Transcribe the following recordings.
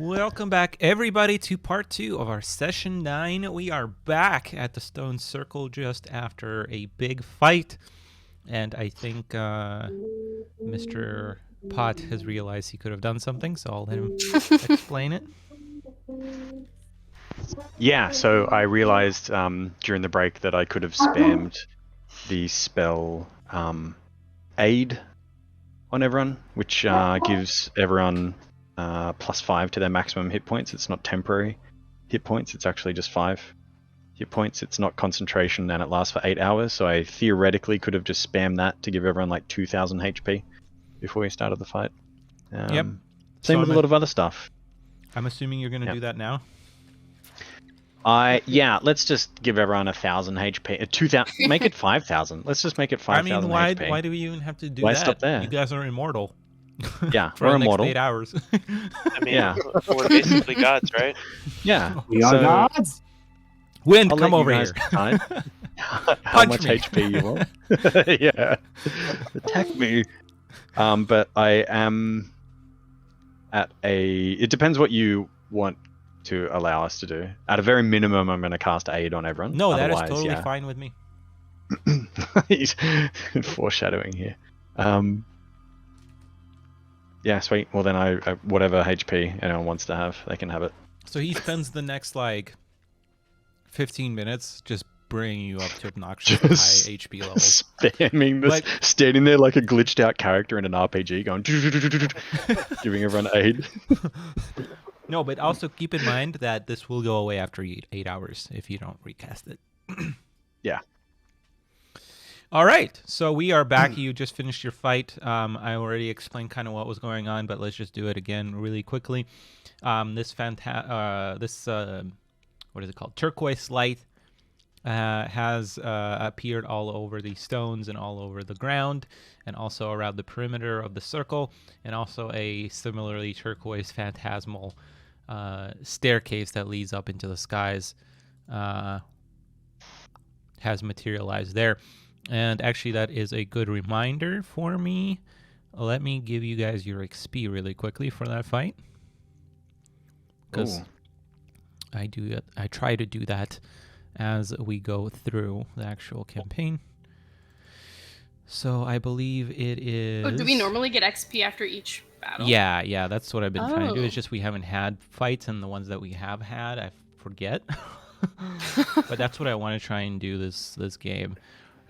Welcome back, everybody, to part 2 of our session 9. We are back at the Stone Circle just after a big fight. And I think Mr. Pot has realized he could have done something, so I'll let him explain it. Yeah, so I realized during the break that I could have spammed the spell Aid on everyone, which gives everyone +5 to their maximum hit points. It's not temporary hit points, it's actually just 5 hit points. It's not concentration and it lasts for 8 hours, so I theoretically could have just spammed that to give everyone like 2000 HP before we started the fight. Yep. Same with a lot of other stuff. I'm assuming you're going to do that now? Yeah, let's just give everyone 1000 HP. 2000, make it 5000. Let's just make it 5000 I mean, HP. why do we even have to do Why that? stop there? You guys are immortal. Yeah, for we're the next immortal. 8 hours. I mean, Yeah. we're basically gods, right? Yeah. We are gods. Wind, I'll come let you over guys here. decide how Punch much me. HP you want. Yeah. Attack me. But I am at a... It depends what you want to allow us to do. At a very minimum, I'm going to cast Aid on everyone. No, that is Otherwise, totally yeah. fine with me. He's foreshadowing here. Yeah, sweet. Well, then I whatever HP anyone wants to have, they can have it. So he spends the next, 15 minutes just bringing you up to obnoxious high HP levels. Spamming this, Like- standing there like a glitched out character in an RPG, going giving everyone aid. No, but also keep in mind that this will go away after 8 hours if you don't recast it. Yeah. All right, so we are back. You just finished your fight. I already explained kind of what was going on, but let's just do it again really quickly. What is it called? Turquoise light has appeared all over the stones and all over the ground, and also around the perimeter of the circle, and also a similarly turquoise phantasmal staircase that leads up into the skies has materialized there. And actually, that is a good reminder for me. Let me give you guys your XP really quickly for that fight, because I try to do that as we go through the actual campaign. So I believe it is... Oh, do we normally get XP after each battle? Yeah, that's what I've been trying to do. Oh. It's just we haven't had fights, and the ones that we have had, I forget. But that's what I want to try and do this game.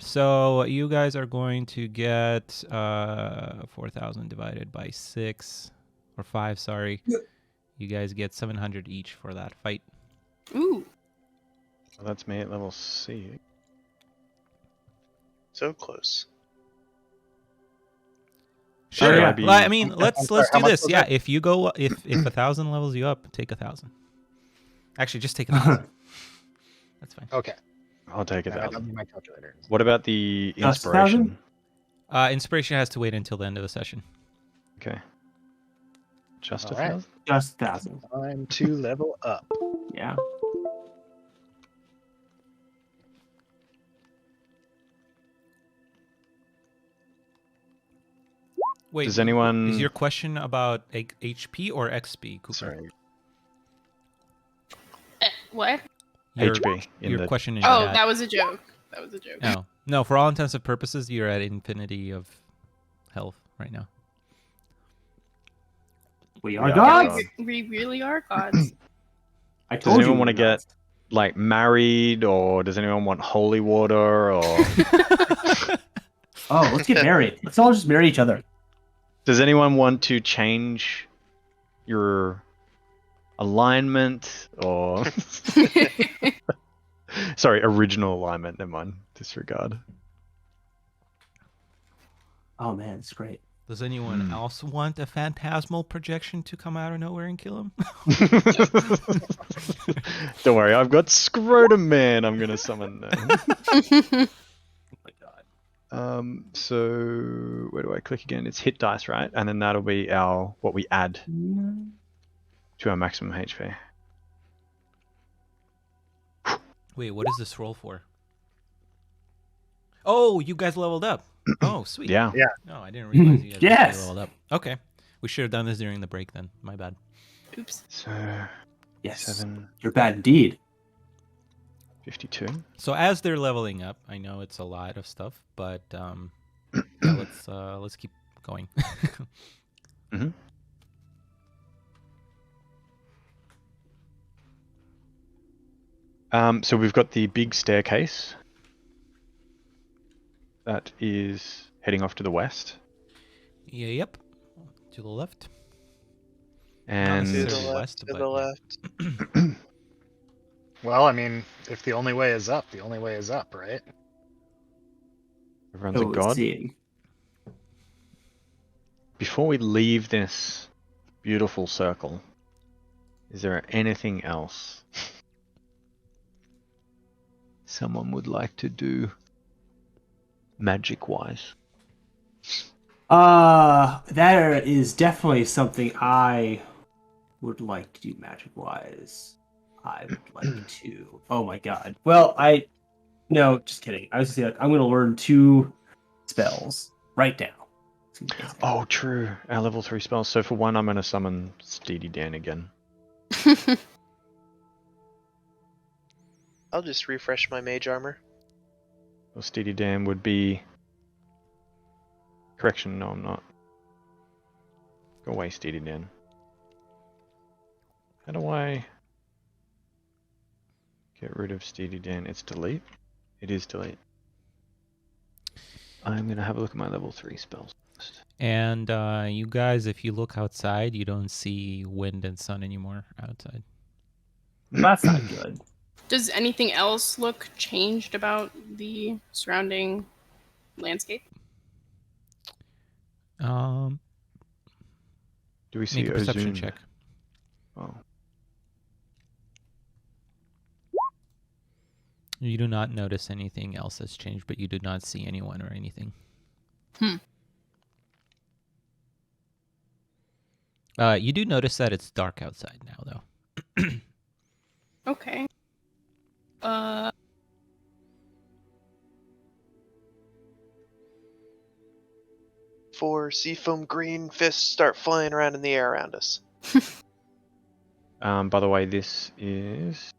So you guys are going to get 4,000 divided by 6, or 5, sorry. You guys get 700 each for that fight. Ooh. Well, that's me at level C. So close. Sure. yeah. Well, I mean, let's sorry, do how much this. was Yeah, that? if 1,000 levels you up, take 1,000. Actually, just take 1,000. That's fine. Okay. I'll take it That'll out. be my calculator. What about the Just inspiration? 1,000? Inspiration has to wait until the end of the session. Okay. Just All right. 1,000? Just 1,000. Time to level up. Yeah. Wait, Does anyone... is your question about HP or XP, Cooper? Sorry. What? Your, HP. In your the... question is Oh, that was a joke. That was a joke. No, for all intents and purposes, you're at infinity of health right now. We are Yeah. gods. We really are gods. I Does told you. anyone want to we're get, like, married, or does anyone want holy water, or... Oh, let's get married. Let's all just marry each other. Does anyone want to change your alignment, or... Sorry, original alignment, never mind. Disregard. Oh man, it's great. Does anyone else want a phantasmal projection to come out of nowhere and kill him? Don't worry, I've got Scrotum Man I'm going to summon now. Oh my god. So where do I click again? It's hit dice, right? And then that'll be what we add to our maximum HP. Wait, what is this roll for? Oh, you guys leveled up. Oh, sweet. Yeah. No, I didn't realize you guys Yes. leveled up. Okay. We should have done this during the break then. My bad. Oops. So Yes. 7, You're bad indeed. 52. So as they're leveling up, I know it's a lot of stuff, but yeah, let's keep going. Mhm. So we've got the big staircase that is heading off to the west, Yeah, yep. To the left. Not and To the necessarily left, west, to but the yeah. left. Well, I mean, if the only way is up, the only way is up, right? everyone's a Oh, god. seeing. Before we leave this beautiful circle, is there anything else someone would like to do magic-wise? That is definitely something I would like to do magic-wise. I would like to. Oh my god. Well, no, just kidding. I was just saying, I'm going to learn 2 spells right now. It's gonna be amazing. Oh, true. Our level 3 spells. So for one, I'm going to summon Steedy Dan again. I'll just refresh my mage armor. Well, Steedy Dan would be... Correction, no, I'm not. Go away, Steedy Dan. How do I get rid of Steedy Dan? It's delete. It is delete. I'm going to have a look at my level 3 spells. And you guys, if you look outside, you don't see wind and sun anymore outside. That's not good. Does anything else look changed about the surrounding landscape? Do we see Make a perception Ozun? check. Oh. You do not notice anything else has changed, but you do not see anyone or anything. You do notice that it's dark outside now, though. Okay. Four seafoam green fists start flying around in the air around us. By the way, this is...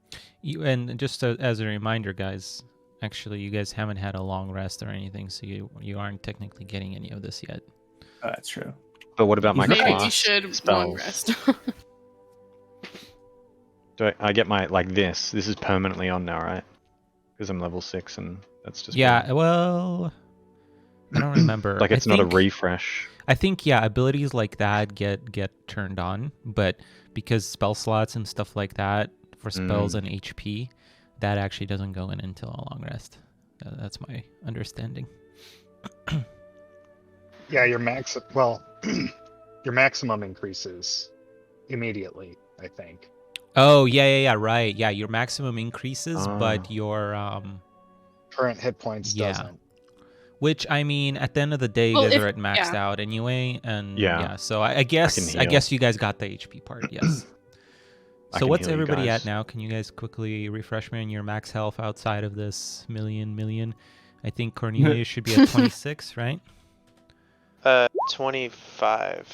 And just as a reminder, guys, actually, you guys haven't had a long rest or anything, so you aren't technically getting any of this yet. Oh, that's true. But what about my Maybe class you should spells? long rest. Do I get my, like this? This is permanently on now, right? Because I'm level 6 and that's just... Yeah, weird. well, I don't remember. Like it's I not a think- refresh. I think, yeah, abilities like that get turned on, but because spell slots and stuff like that for spells and HP, that actually doesn't go in until a long rest. That's my understanding. Yeah, your your maximum increases immediately, I think. Oh, yeah, right. Yeah, your maximum increases, but Oh. your Current hit points Yeah. doesn't. which I mean, at the end of the day, you Well, guys if- are at maxed yeah. out anyway, and Yeah. so I guess heal. you guys got the HP part, yes. I So can what's heal you everybody guys. at now? Can you guys quickly refresh me on your max health outside of this million? I think Cornelius should be at 26, right? 25.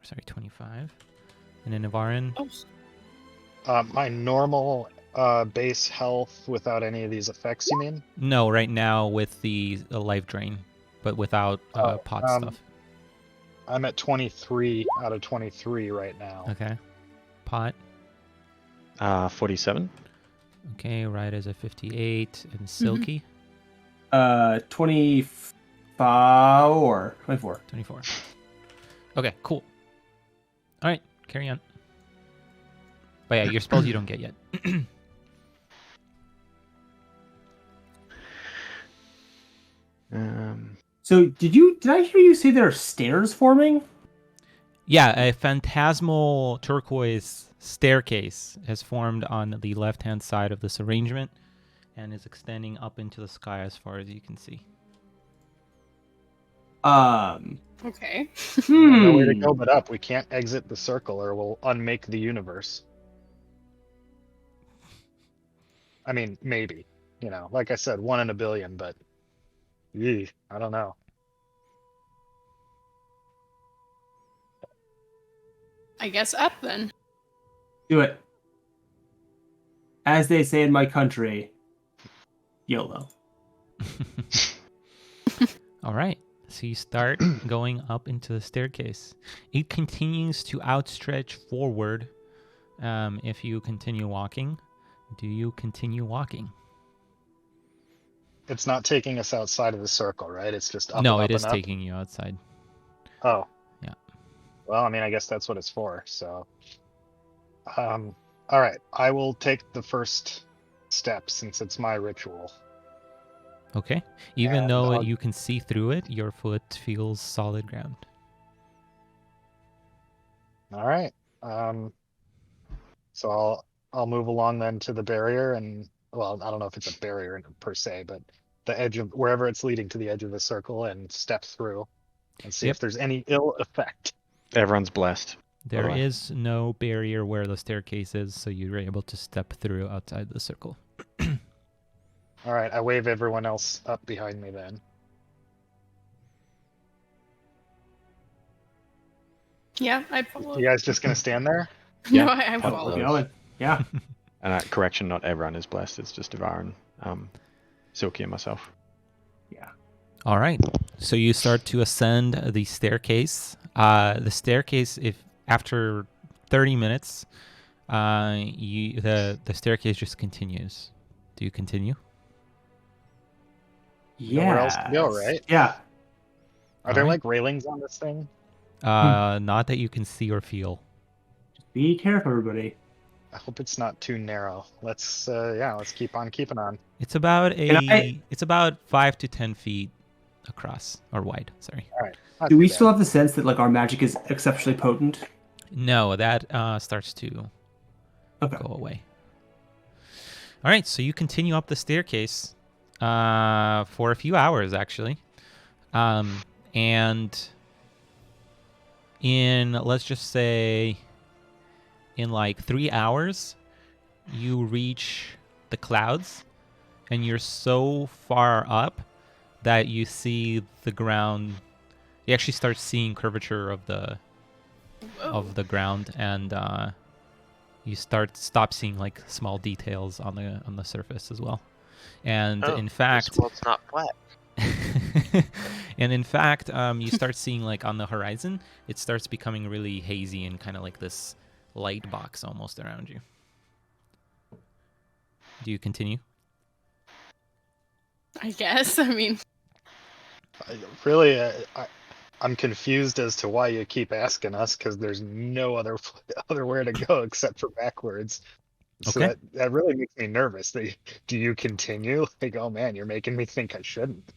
Sorry, 25. And then Navarin, Oh, My normal base health without any of these effects, you mean? no, right now with the life drain, but without pot stuff. I'm at 23 out of 23 right now. Okay. Pot. 47. Okay, right as a 58, and Silky 24. 24. Okay, cool. All right, carry on. But yeah, your spells you don't get yet. So did I hear you say there are stairs forming? Yeah, a phantasmal turquoise staircase has formed on the left-hand side of this arrangement and is extending up into the sky as far as you can see. okay. No way to go but up. We can't exit the circle or we'll unmake the universe. I mean, maybe. You know, like I said, 1 in a billion, but I don't know. I guess up then. Do it. As they say in my country, YOLO. All right. So you start going up into the staircase. It continues to outstretch forward. If you continue walking, do you continue walking? It's not taking us outside of the circle, right? It's just up No, and it up is and up. taking you outside. Oh. Yeah. Well, I mean, I guess that's what it's for. So, all right. I will take the first step since it's my ritual. Okay. Even And though I'll- you can see through it, your foot feels solid ground. All right. So I'll move along then to the barrier, and well, I don't know if it's a barrier per se, but the edge of wherever it's leading to the edge of the circle, and step through and see Yep. if there's any ill effect. Everyone's blessed. There the way. is no barrier where the staircase is, so you're able to step through outside the circle. All right. I wave everyone else up behind me then. Yeah, I'd follow. You guys just gonna stand there? No, Yeah. I Keep follow. going. Yeah. And correction, not everyone is blessed. It's just Devar and Silky and myself. Yeah. All right. So you start to ascend the staircase. The staircase, if after 30 minutes, the staircase just continues. Do you continue? Nowhere else to go, right? Yeah. Are there All right. like railings on this thing? Not that you can see or feel. Be careful, everybody. I hope it's not too narrow. Let's keep on keeping on. It's about Can I- it's about 5 to 10 feet across or wide. Sorry. All right. Not Do too we bad. still have the sense that like our magic is exceptionally potent? No, that starts to Okay. go away. All right, so you continue up the staircase for a few hours, actually. And let's just say, in like 3 hours, you reach the clouds, and you're so far up that you see the ground. You actually start seeing curvature of the ground, and you stop seeing like small details on the surface as well. And Oh, in fact, this world's not flat. and in fact, you start seeing like on the horizon, it starts becoming really hazy and kind of like this light box almost around you. Do you continue? I guess. I mean, Really, I'm confused as to why you keep asking us because there's no otherwhere to go except for backwards. So Okay. that really makes me nervous. Do you continue? Like, oh man, you're making me think I shouldn't.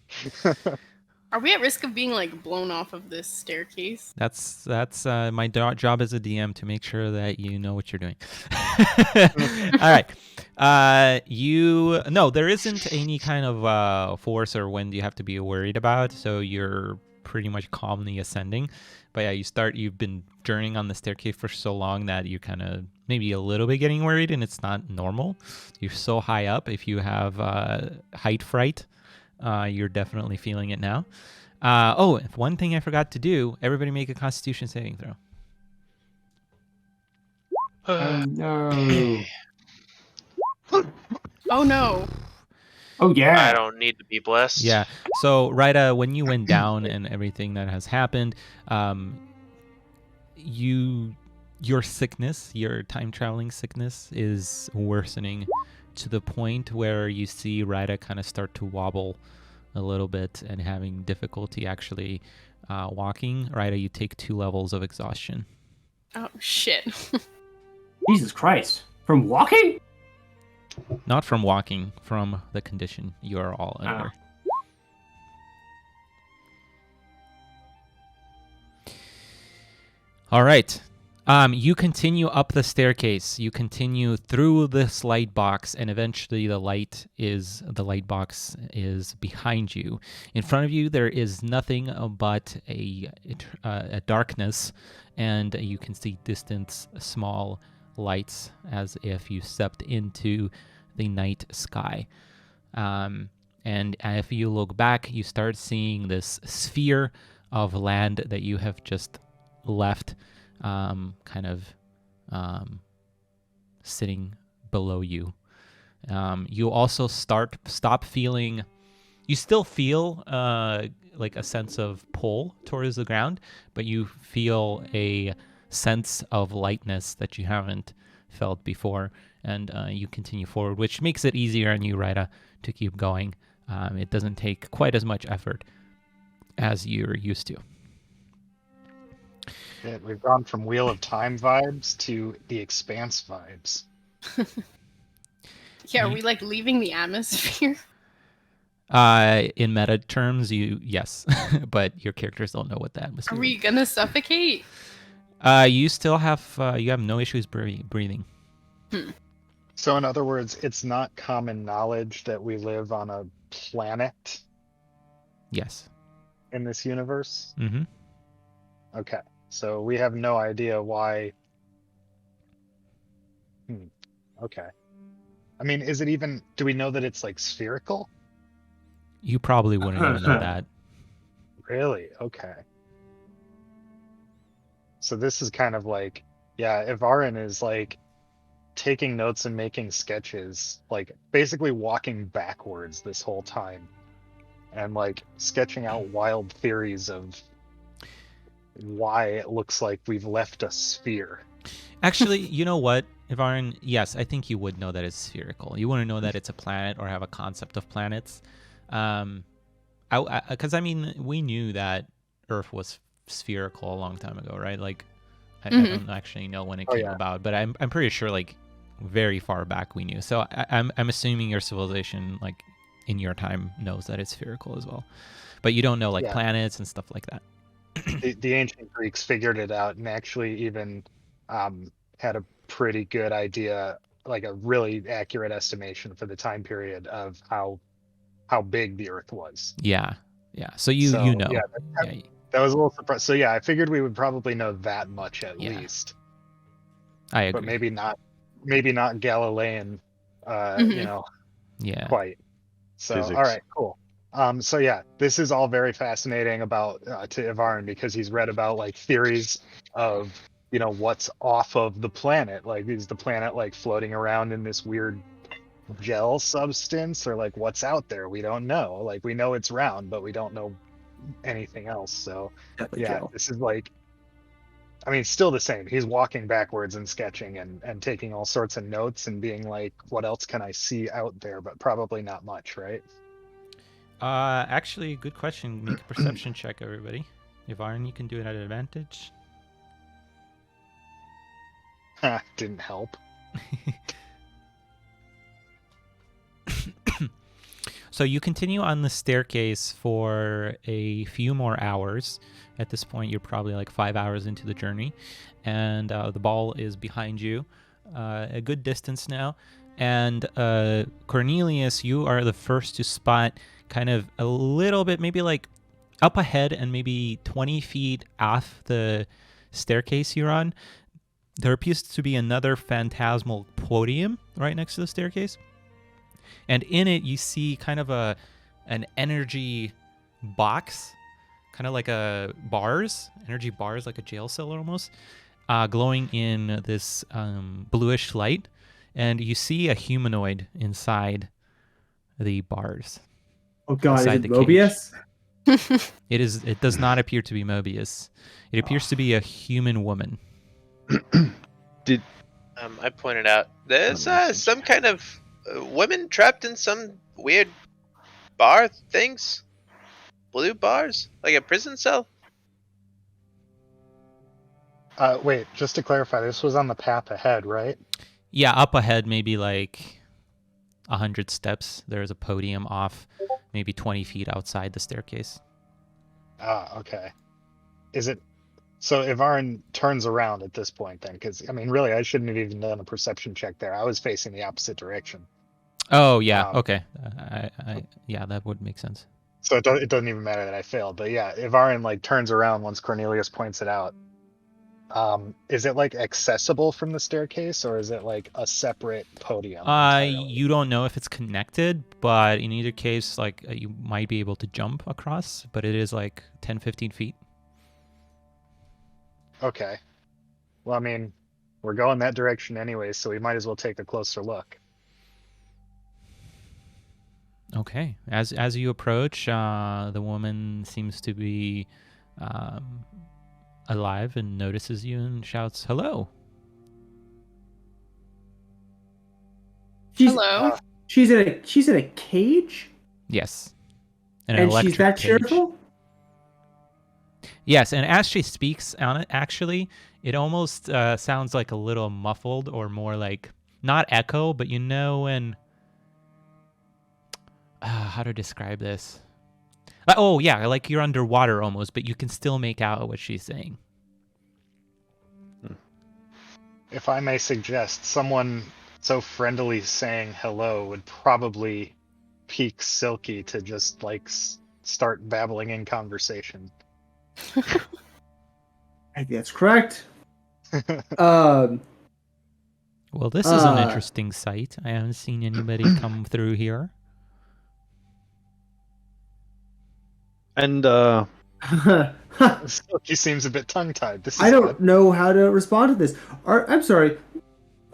are we at risk of being like blown off of this staircase? That's my job as a DM to make sure that you know what you're doing. All right. No, there isn't any kind of force or wind you have to be worried about, so you're pretty much calmly ascending. But yeah, you've been journeying on the staircase for so long that you're kind of maybe a little bit getting worried, and it's not normal. You're so high up. If you have height fright, you're definitely feeling it now. One thing I forgot to do, everybody make a Constitution saving throw. No. Oh no. Oh yeah. I don't need to be blessed. Yeah. So, Rita, when you went down and everything that has happened, your sickness, your time traveling sickness, is worsening to the point where you see Rita kind of start to wobble a little bit and having difficulty actually walking. Rita, you take 2 levels of exhaustion. Oh shit. Jesus Christ. From walking? Not from walking, from the condition you are all under. All right. You continue up the staircase. You continue through this light box, and eventually the light box is behind you. In front of you, there is nothing but a darkness, and you can see distant small lights as if you stepped into the night sky. And if you look back, you start seeing this sphere of land that you have just left, kind of sitting below you. You also stop feeling. You still feel like a sense of pull towards the ground, but you feel a sense of lightness that you haven't felt before, and you continue forward, which makes it easier on you, Rita, to keep going. It doesn't take quite as much effort as you're used to. Yeah, we've gone from Wheel of Time vibes to the Expanse vibes. Yeah, are we like leaving the atmosphere? In meta terms, yes, but your characters don't know what the atmosphere. Are we gonna suffocate? You still have you have no issues breathing. So in other words, it's not common knowledge that we live on a planet Yes. in this universe. Mm-hmm. Okay, so we have no idea why. Okay. I mean, is it even? Do we know that it's like spherical? You probably wouldn't even know that. Really? Okay. So this is kind of like, yeah, Ivarin is like taking notes and making sketches, like basically walking backwards this whole time and like sketching out wild theories of why it looks like we've left a sphere. Actually, you know what, Ivarin? Yes, I think you would know that it's spherical. You wouldn't know that it's a planet or have a concept of planets. Because I mean, we knew that Earth was spherical a long time ago, right? Like, I don't actually know when it came about, but I'm pretty sure like very far back we knew. So I'm assuming your civilization, like in your time, knows that it's spherical as well, but you don't know like planets and stuff like that. The ancient Greeks figured it out and actually even had a pretty good idea, like a really accurate estimation for the time period of how big the Earth was. Yeah. So you know. Yeah, that was a little surprised. So yeah, I figured we would probably know that much at least. I agree. But maybe not Galilean, you know, quite. So Physics. all right, cool. So yeah, this is all very fascinating about to Ivarin because he's read about like theories of, you know, what's off of the planet. Like, is the planet like floating around in this weird gel substance, or like what's out there? We don't know. Like, we know it's round, but we don't know anything else. So Definitely yeah, gel. this is like, I mean, still the same. He's walking backwards and sketching and taking all sorts of notes and being like, what else can I see out there? But probably not much, right? Actually, good question. Make a perception check, everybody. Ivarin, you can do it at advantage. Didn't help. So you continue on the staircase for a few more hours. At this point, you're probably like 5 hours into the journey, and the ball is behind you a good distance now. And Cornelius, you are the first to spot kind of a little bit, maybe like up ahead and maybe 20 feet off the staircase you're on. There appears to be another phantasmal podium right next to the staircase. And in it, you see kind of an energy box, kind of like energy bars, like a jail cell almost, glowing in this bluish light. And you see a humanoid inside the bars. Oh god, is Inside it the Mobius? It does not appear to be Mobius. It appears to be a human woman. I pointed out there's some kind of women trapped in some weird bar things, blue bars, like a prison cell. Wait, just to clarify, this was on the path ahead, right? Yeah, up ahead, maybe like 100 steps. There's a podium off, maybe 20 feet outside the staircase. Okay. Is it? So Ivarin turns around at this point then, because I mean, really, I shouldn't have even done a perception check there. I was facing the opposite direction. Oh yeah, okay. Yeah, that would make sense. So it doesn't even matter that I failed. But yeah, Ivarin like turns around once Cornelius points it out. Is it like accessible from the staircase, or is it like a separate podium? You don't know if it's connected, but in either case, like you might be able to jump across, but it is like 10-15 feet. Okay. Well, I mean, we're going that direction anyway, so we might as well take a closer look. Okay. As you approach, the woman seems to be alive and notices you and shouts, "Hello." Hello. She's in a cage, Yes. An and she's electric that cage. cheerful. Yes, and as she speaks on it, actually, it almost sounds like a little muffled, or more like not echo, but when how to describe this? Oh yeah, like you're underwater almost, but you can still make out what she's saying. If I may suggest, someone so friendly saying hello would probably pique Silky to just like start babbling in conversation. I think that's correct. Um, Well, this is an interesting sight. I haven't seen anybody come through here. And Silky seems a bit tongue-tied. This is I don't odd. know how to respond to this. I'm sorry.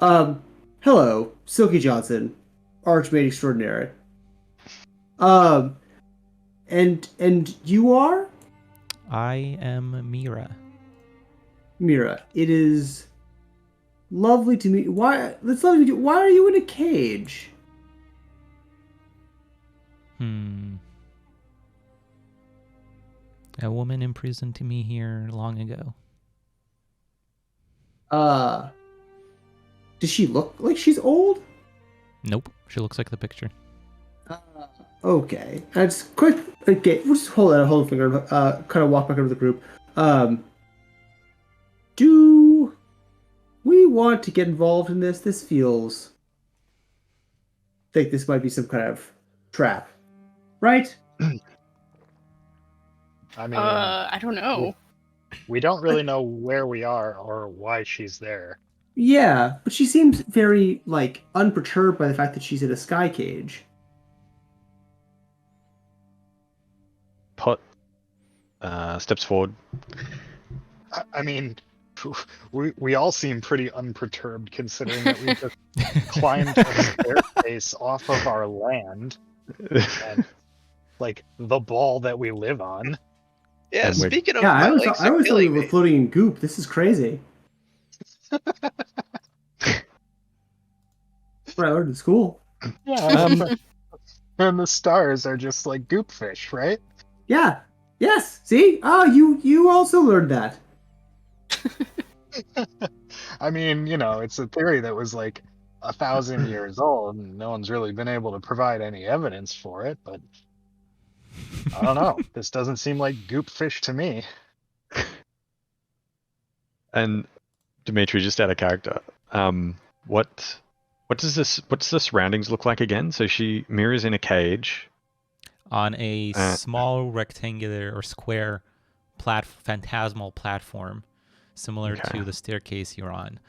Hello, Silky Johnson, Archmage Extraordinary. And you are I am Mira. Mira. It is lovely to meet. Why? It's lovely to meet you. Why are you in a cage? A woman imprisoned me here long ago. Does she look like she's old? Nope, she looks like the picture. Okay. That's quick. Okay, we'll just hold a finger. Kind of walk back over the group. Do we want to get involved in this? This feels. I think this might be some kind of trap, right? I mean, I don't know. we don't really know where we are or why she's there. Yeah, but she seems very unperturbed by the fact that she's in a sky cage. Pot steps forward. I mean, we all seem pretty unperturbed considering that we just climbed a staircase off of our land and like the ball that we live on. Yeah, And we're- speaking of Yeah, my I legs always are thought we killing were me. floating in goop. This is crazy. What I learned in school. Yeah, and the stars are just like goop fish, right? Yeah. Yes. See? Oh, you also learned that. I mean, it's a theory that was like 1,000 years old, and no one's really been able to provide any evidence for it. But I don't know. This doesn't seem like goop fish to me. And Dimitri, just out of character, what's the surroundings look like again? So Mira's in a cage. On a small rectangular or square phantasmal platform, similar to the staircase you're on.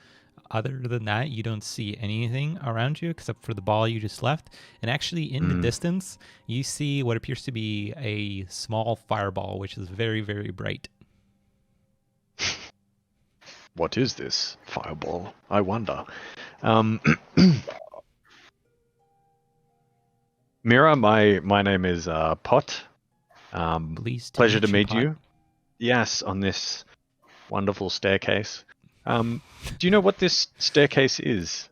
Other than that, you don't see anything around you except for the ball you just left. And actually, in the distance, you see what appears to be a small fireball, which is very, very bright. What is this fireball? I wonder. Mira, my name is Pot. Pleasure to meet Pot. you. Yes, on this wonderful staircase. Do you know what this staircase is?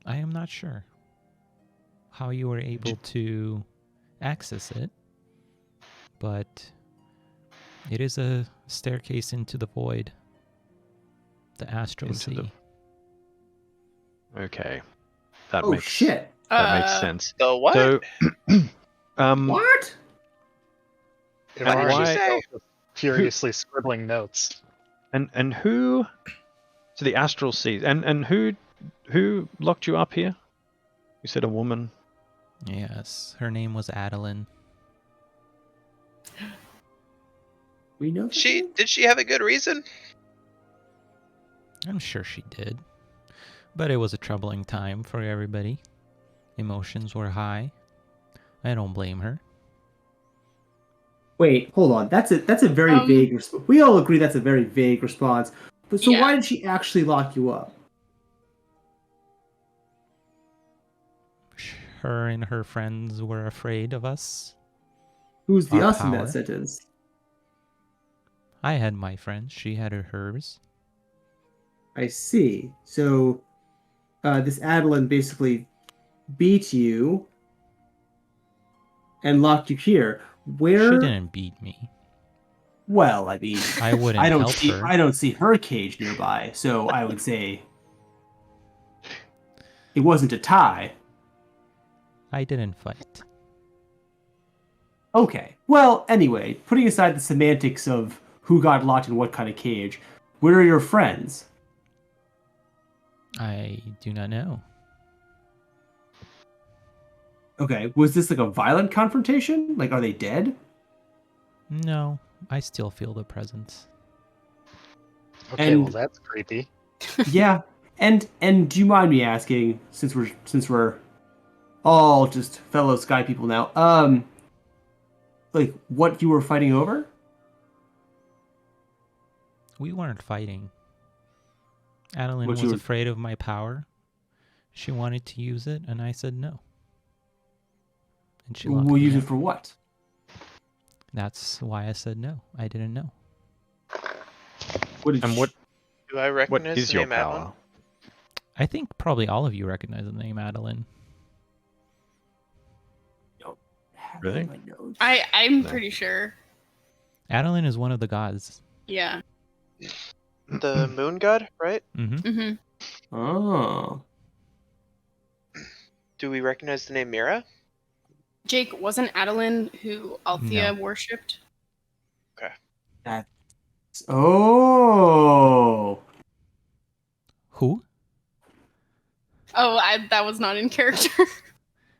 I am not sure how you were able to access it, but it is a staircase into the void, the Astral Sea. Okay, that Oh makes shit! that makes sense. The what? So, What? If And I why- say furiously scribbling notes. and who? So the Astral Sea, and who locked you up here? You said a woman. Yes, her name was Adeline. We know Did she have a good reason? I'm sure she did. But it was a troubling time for everybody. Emotions were high. I don't blame her. Wait, hold on. That's a very vague response. We all agree that's a very vague response. But so Yeah. why did she actually lock you up? Her and her friends were afraid of us. Who's the Our us in power. that sentence? I had my friends. She had hers. I see. So this Adeline basically beat you and locked you here. Where? She didn't beat me. Well, I mean, I wouldn't help her. I don't see her cage nearby, so I would say it wasn't a tie. I didn't fight. Okay. Well, anyway, putting aside the semantics of who got locked in what kind of cage, where are your friends? I do not know. Okay, was this like a violent confrontation? Like, are they dead? No, I still feel the presence. Okay, And- well that's creepy. Yeah. And do you mind me asking, since we're all just fellow sky people now, like what you were fighting over? We weren't fighting. Adeline What you was were- afraid of my power. She wanted to use it, and I said no. And she locked We'll me use it up. for what? That's why I said no. I didn't know. What did And you- what Do I what recognize is the your name Adeline? power? I think probably all of you recognize the name Adeline. have Really? on my notes? I'm No. pretty sure. Adeline is one of the gods. Yeah. The moon god, right? Mm-hmm. Oh. Do we recognize the name Mira? Jake, wasn't Adeline who Althea No. worshipped? Oh. Who? Oh, that was not in character.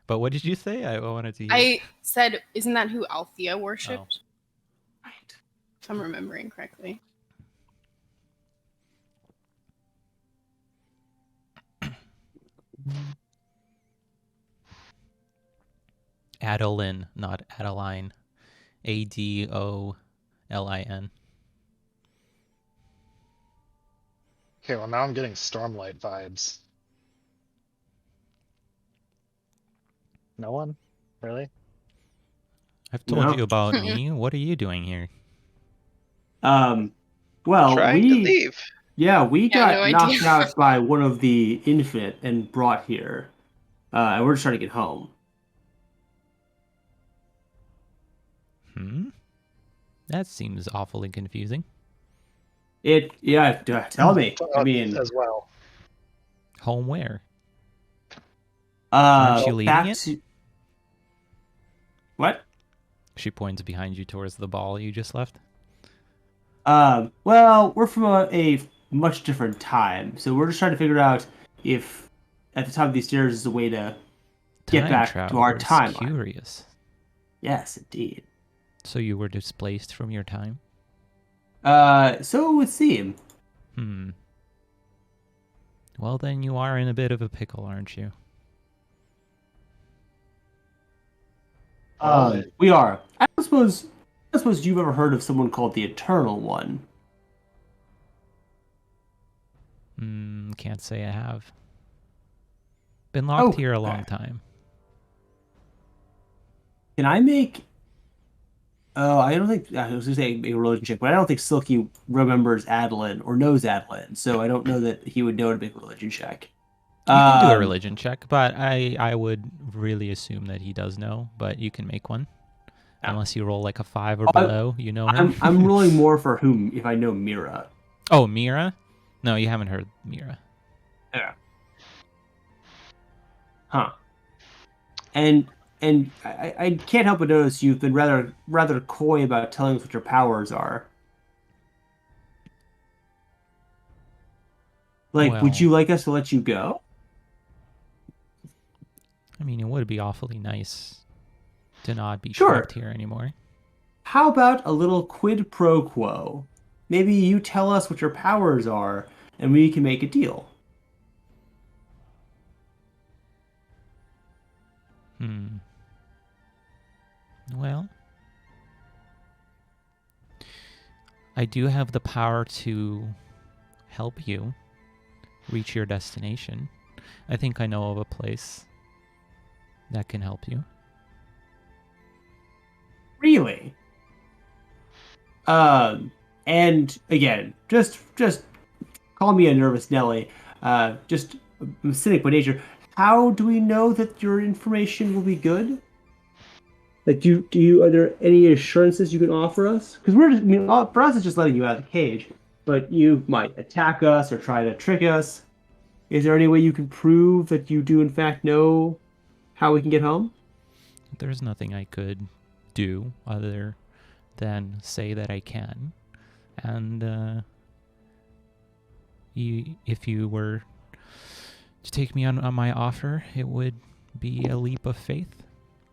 But what did you say? I wanted to hear. I said, isn't that who Althea worshipped? Right. If I'm remembering correctly. Adeline, not Adeline. Adolin. Okay, well now I'm getting Stormlight vibes. No one? Really? I've told No. you about me. What are you doing here? Well, Trying to leave. we Yeah, got no knocked idea. out by one of the Infinite and brought here. And we're just trying to get home. That seems awfully confusing. Tell me. I mean, as well. Home where? Aren't you leading back it? to... What? She points behind you towards the ball you just left. Well, we're from a much different time, so we're just trying to figure out if at the top of these stairs is a way to get Time back to our travelers, timeline. Curious. Yes, indeed. So you were displaced from your time? So it would seem. Well, then you are in a bit of a pickle, aren't you? We are. I don't suppose you've ever heard of someone called the Eternal One. Can't say I have. Been locked here a long Okay. time. Can I make... Oh, I don't think... I was going to say make a religion check, but I don't think Silky remembers Adeline or knows Adeline, so I don't know that he would know to make a religion check. You can do a religion check, but I would really assume that he does know, but you can make one. Yeah. Unless you roll like a 5 or below, you know her. I'm rolling more for whom if I know Mira. Oh, Mira? No, you haven't heard Mira. Yeah. Huh. And I can't help but notice you've been rather coy about telling us what your powers are. Like, would Well- you like us to let you go? I mean, it would be awfully nice to not be Sure. trapped here anymore. How about a little quid pro quo? Maybe you tell us what your powers are, and we can make a deal. Well, I do have the power to help you reach your destination. I think I know of a place that can help you. Really? And again, just call me a nervous Nelly. Just I'm cynic by nature. How do we know that your information will be good? Like, are there any assurances you can offer us? Because for us, it's just letting you out of the cage. But you might attack us or try to trick us. Is there any way you can prove that you do in fact know how we can get home? There's nothing I could do other than say that I can. And if you were to take me on my offer, it would be a leap of faith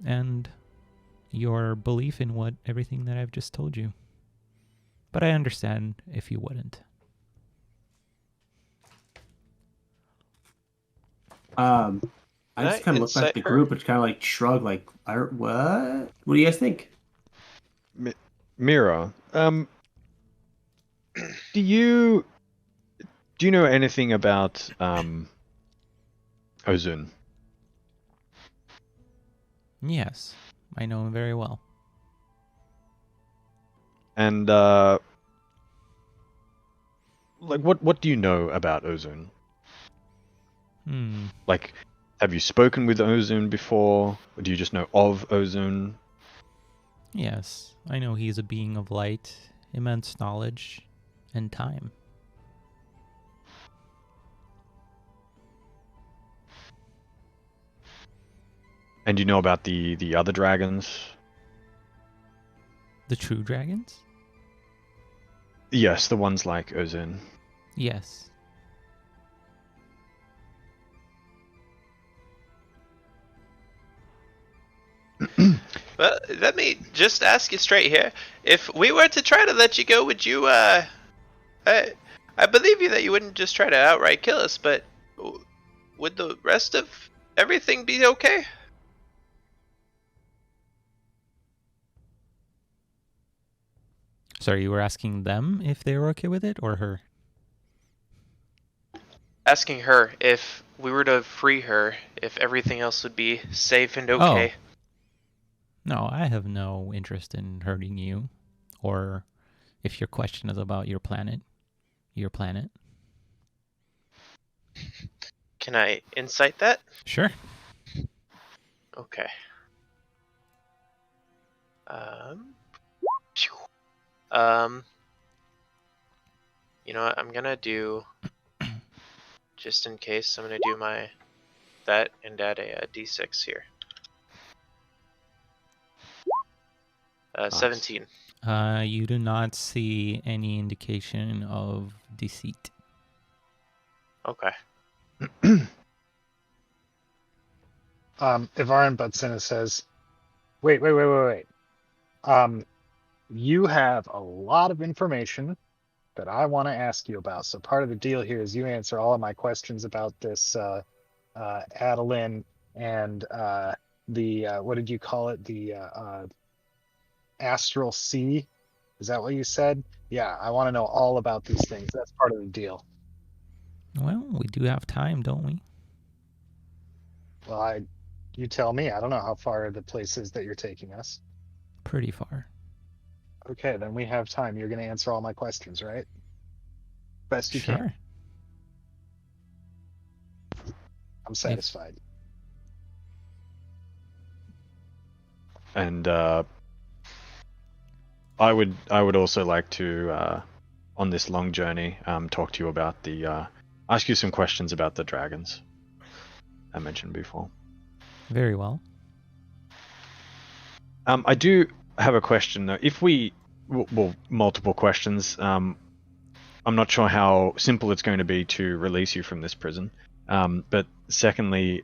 and your belief in everything that I've just told you. But I understand if you wouldn't. I just I kind of look back at incite the her? group and kind of like shrug, like, what? What do you guys think? Mira, do you know anything about Ozun? Yes, I know him very well. And like what do you know about Ozun? Like, have you spoken with Ozun before? Or do you just know of Ozun? Yes, I know he's a being of light, immense knowledge, and time. And you know about the other dragons? The true dragons? Yes, the ones like Ozun. Yes. Well, let me just ask you straight here. If we were to try to let you go, would you, I believe you that you wouldn't just try to outright kill us, but would the rest of everything be okay? Sorry, you were asking them if they were okay with it, or her? Asking her if we were to free her, if everything else would be safe and okay. Oh. No, I have no interest in hurting you, or if your question is about your planet. Can I incite that? Sure. Okay. You know what? I'm gonna do, just in case, I'm gonna do that and add a d6 here. Nice. 17. You do not see any indication of deceit. Okay. Ivarin Butsina says, wait. You have a lot of information that I want to ask you about. So part of the deal here is you answer all of my questions about this Adeline and the what did you call it? The Astral Sea. Is that what you said? Yeah, I want to know all about these things. That's part of the deal. Well, we do have time, don't we? Well, you tell me. I don't know how far the place is that you're taking us. Pretty far. Okay, then we have time. You're going to answer all my questions, right? Best you Sure. can. I'm satisfied. And I would also like to on this long journey talk to you about ask you some questions about the dragons I mentioned before. Very well. I do have a question though. If multiple questions. I'm not sure how simple it's going to be to release you from this prison. But secondly,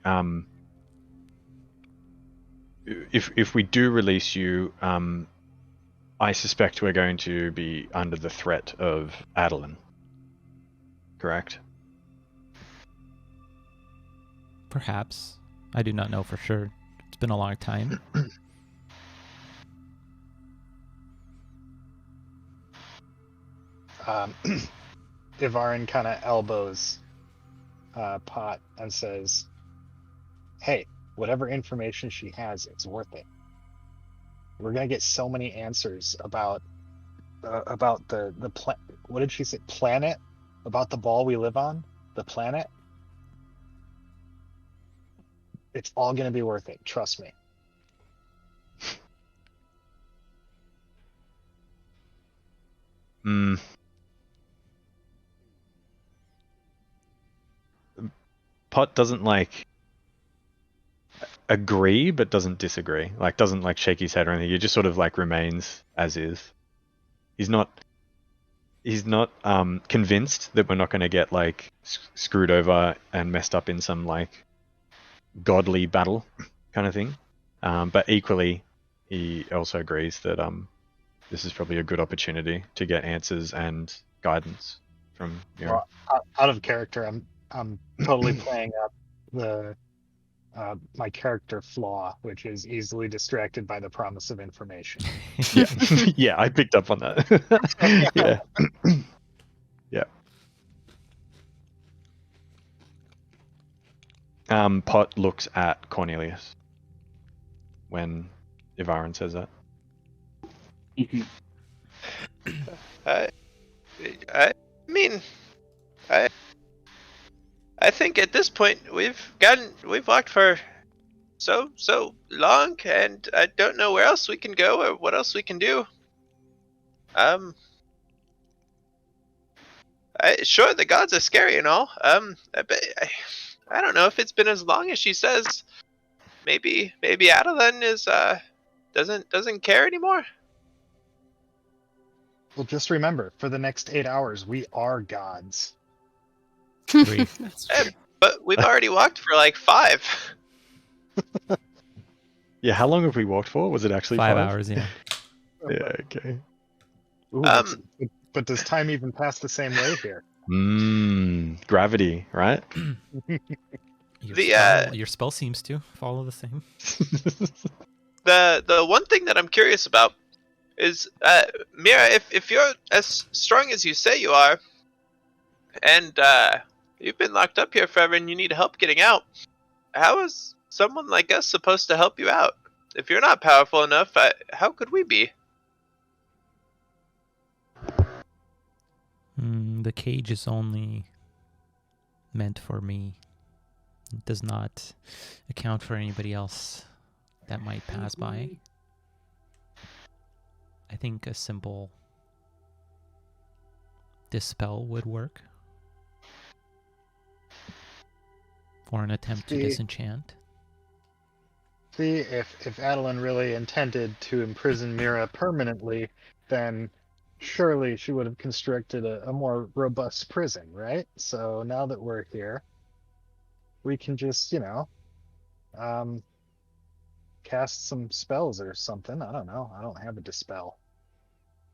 if we do release you, I suspect we're going to be under the threat of Adeline. Correct? Perhaps. I do not know for sure. It's been a long time. Ivarin kind of elbows Pot and says, "Hey, whatever information she has, it's worth it. We're gonna get so many answers about the what did she say? Planet? About the ball we live on? The planet? It's all gonna be worth it. Trust me." Hmm. Pot doesn't like agree, but doesn't disagree. Like doesn't like shake his head or anything. He just sort of like remains as is. He's not convinced that we're not going to get like screwed over and messed up in some like godly battle kind of thing. But equally, he also agrees that this is probably a good opportunity to get answers and guidance from Mira. Well, out of character, I'm totally playing up the my character flaw, which is easily distracted by the promise of information. Yeah, yeah, I picked up on that. Yeah, yeah. Pot looks at Cornelius when Ivarin says that. I mean, I think at this point we've walked for so long, and I don't know where else we can go or what else we can do. Sure, the gods are scary and all. I don't know if it's been as long as she says. Maybe Adeline is doesn't care anymore. Well, just remember, for the next 8 hours, we are gods. Three. That's true. But we've already walked for like 5. Yeah, how long have we walked for? Was it actually 5 hours, yeah. Yeah, okay. Ooh, but does time even pass the same way here? Gravity, right? Your spell seems to follow the same. The one thing that I'm curious about is, Mira, if you're as strong as you say you are, and you've been locked up here forever and you need help getting out, how is someone like us supposed to help you out? If you're not powerful enough, how could we be? The cage is only meant for me. It does not account for anybody else that might pass by. I think a simple dispel would work. Or an attempt to disenchant. See, if Adeline really intended to imprison Mira permanently, then surely she would have constructed a more robust prison, right? So now that we're here, we can just, cast some spells or something. I don't know. I don't have a dispel.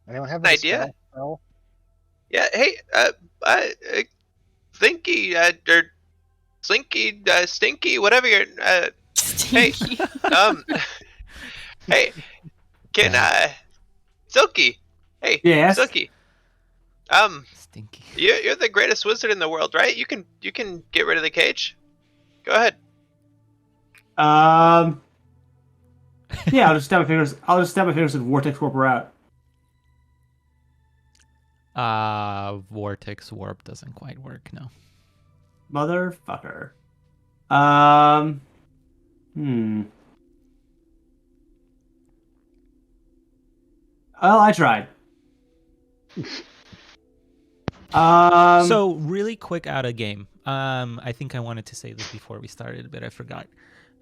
Anyone have a idea? Spell? Yeah. Hey, Thinky, or Slinky, Stinky, whatever your Stinky. hey, can Silky? Hey, Yes? Silky. Stinky. You're the greatest wizard in the world, right? You can get rid of the cage. Go ahead. Yeah, I'll just snap my fingers and vortex warp her out. Vortex warp doesn't quite work, no. Motherfucker. Well, I tried. So really quick out of game. I think I wanted to say this before we started, but I forgot.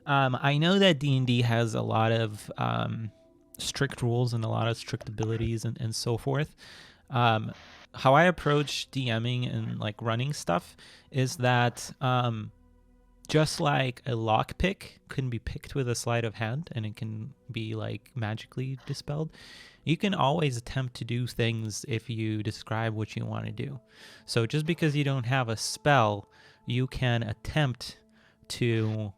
I know that D&D has a lot of strict rules and a lot of strict abilities and so forth. How I approach DMing and like running stuff is that just like a lockpick can be picked with a sleight of hand and it can be like magically dispelled, you can always attempt to do things if you describe what you want to do. So just because you don't have a spell, you can attempt to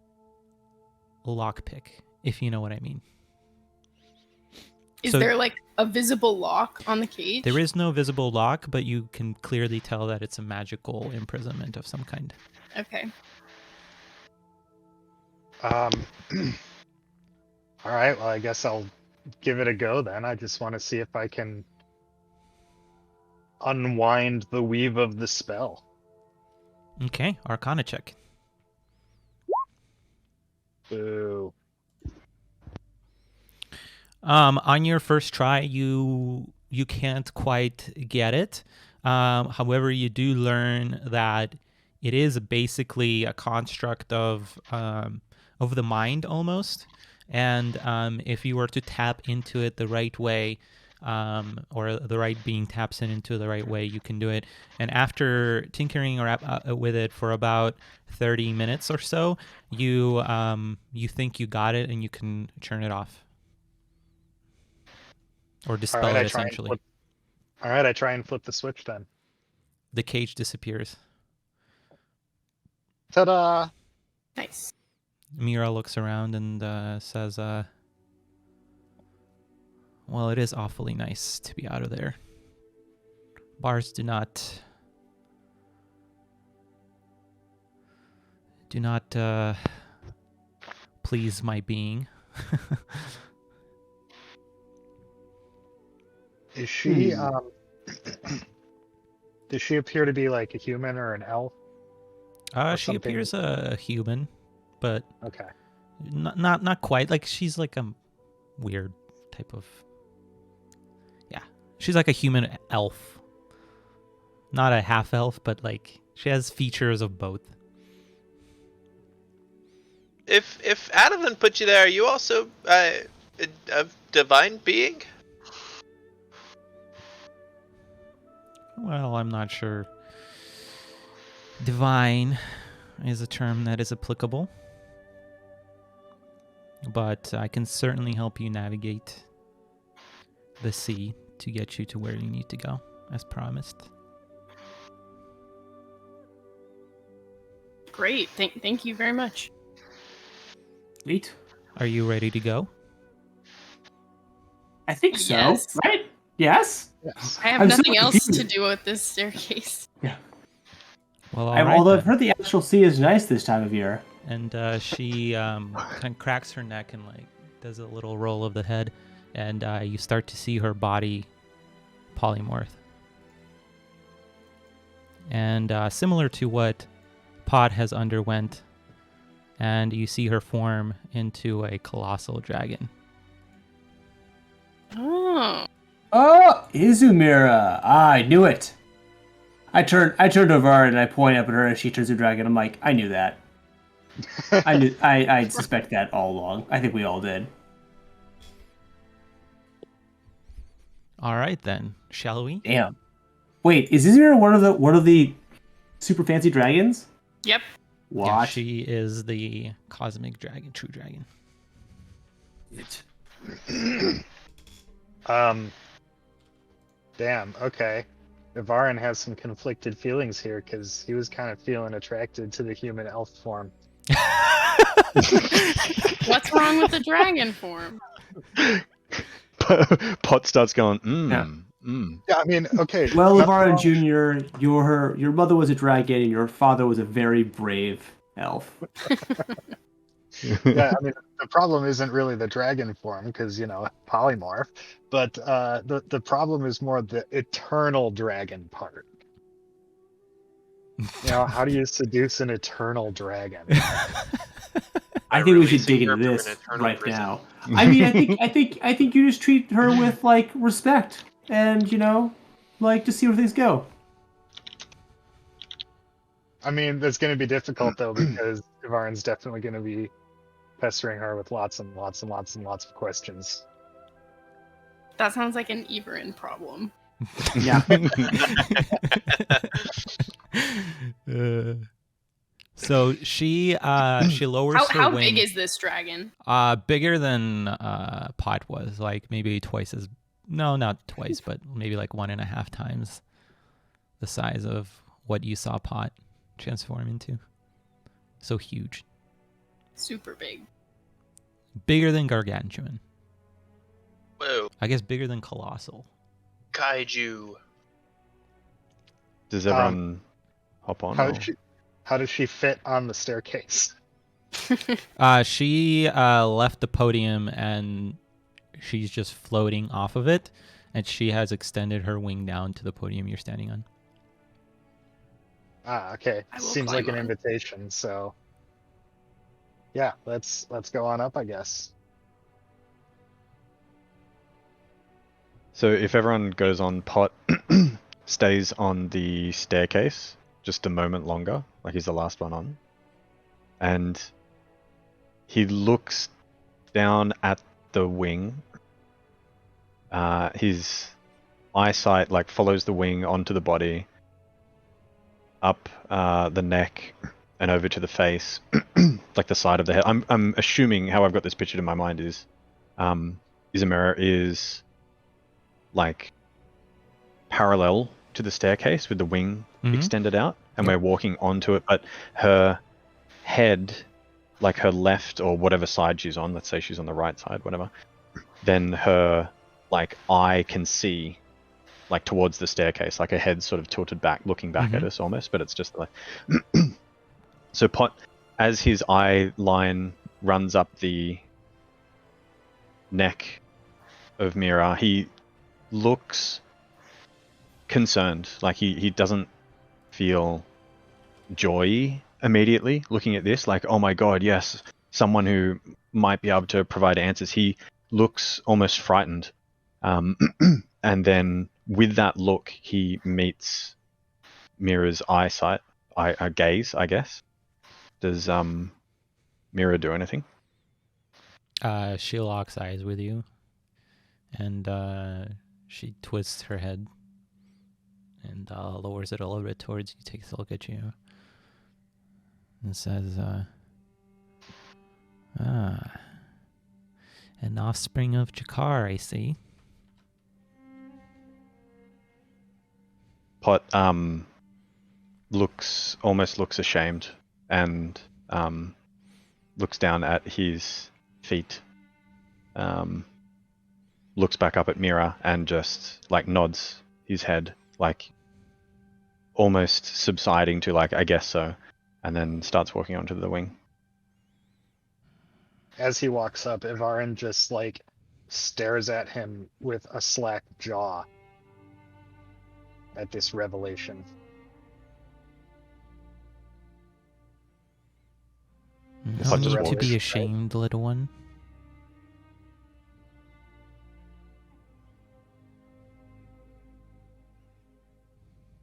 lockpick, if you know what I mean. Is So- there like a visible lock on the cage? There is no visible lock, but you can clearly tell that it's a magical imprisonment of some kind. Okay. All right. Well, I guess I'll give it a go then. I just want to see if I can unwind the weave of the spell. Okay, Arcana check. Boo. On your first try, you can't quite get it. However, you do learn that it is basically a construct of the mind almost, and if you were to tap into it the right way, or the right being taps into the right way, you can do it. And after tinkering with it for about 30 minutes or so, you think you got it, and you can turn it off. Or dispel All right, it, essentially. All right, I try and flip the switch then. The cage disappears. Ta-da! Nice. Mira looks around and says, well, it is awfully nice to be out of there. Bars do not please my being. Is she does she appear to be like a human or an elf? Or She something? appears a human, but Okay. not quite. Like, she's like a weird type of... Yeah. She's like a human elf. Not a half elf, but like she has features of both. If Adeline put you there, are you also a divine being? Well, I'm not sure. Divine is a term that is applicable. But I can certainly help you navigate the sea to get you to where you need to go, as promised. Great. Thank you very much. Sweet. Are you ready to go? I think so. Yes. Right? Yes. Yes. I have I'm so nothing else to confused. do with this staircase. Well, all Although right I've heard the Astral Sea is nice this time of year. then. And she kind of cracks her neck and like does a little roll of the head, and you start to see her body polymorph. And similar to what Pod has underwent, and you see her form into a colossal dragon. Oh. Oh, Izumira! I knew it. I turned over and I point up at her as she turns to dragon. I'm like, I knew that. I suspect that all along. I think we all did. All right then, shall we? Damn. Wait, is Izumira one of the super fancy dragons? Yep. What? Yeah, she is the cosmic dragon, true dragon. Damn. Okay. Ivarin has some conflicted feelings here because he was kind of feeling attracted to the human elf form. What's wrong with the dragon form? Pot starts going, Yeah. Yeah, I mean, okay. Well, nothing Ivarin wrong- Jr., your mother was a dragon and your father was a very brave elf. Yeah, I mean, the problem isn't really the dragon form because polymorph, but the problem is more the eternal dragon part. How do you seduce an eternal dragon? I think we should releasing dig her into from an this eternal right prison. now. I mean, I think you just treat her with like respect and like to see where things go. I mean, that's going to be difficult though because Ivarin's definitely going to be pestering her with lots and lots and lots and lots of questions. That sounds like an Everin problem. Yeah. So she lowers her How wing. big is this dragon? Bigger than Pot was, like maybe twice as... No, not twice, but maybe like 1.5 times the size of what you saw Pot transform into. So huge. Super big. Bigger than Gargantuan. Whoa, I guess bigger than colossal. kaiju. Does everyone hop on? How or- does she fit on the staircase? She left the podium and she's just floating off of it, and she has extended her wing down to the podium you're standing on. Ah, okay. I will Seems like an climb on. invitation. So, yeah, let's go on up, I guess. So if everyone goes on, Pot stays on the staircase just a moment longer, like he's the last one on. And he looks down at the wing. His eyesight like follows the wing onto the body, up the neck, and over to the face, like the side of the head. I'm assuming how I've got this pictured in my mind is, Izumera is like parallel to the staircase with the wing extended out, and we're walking onto it, but her head, like her left or whatever side she's on, let's say she's on the right side, whatever, then her like eye can see like towards the staircase, like her head sort of tilted back, looking back at us almost, but it's just like so Pot, as his eye line runs up the neck of Mira, he looks concerned, like he doesn't feel joy immediately looking at this, like, oh my god, yes, someone who might be able to provide answers. He looks almost frightened, and then with that look he meets Mira's gaze, I guess. Does Mira do anything? She locks eyes with you, and she twists her head and lowers it a little bit towards you, takes a look at you, and says, an offspring of Jakar, I see. Pot almost looks ashamed and looks down at his feet, looks back up at Mira and just like nods his head, like almost subsiding to like, I guess so, and then starts walking onto the wing. As he walks up, Ivarin just like stares at him with a slack jaw at this revelation. No Pot just need to walks, be right? ashamed, little one.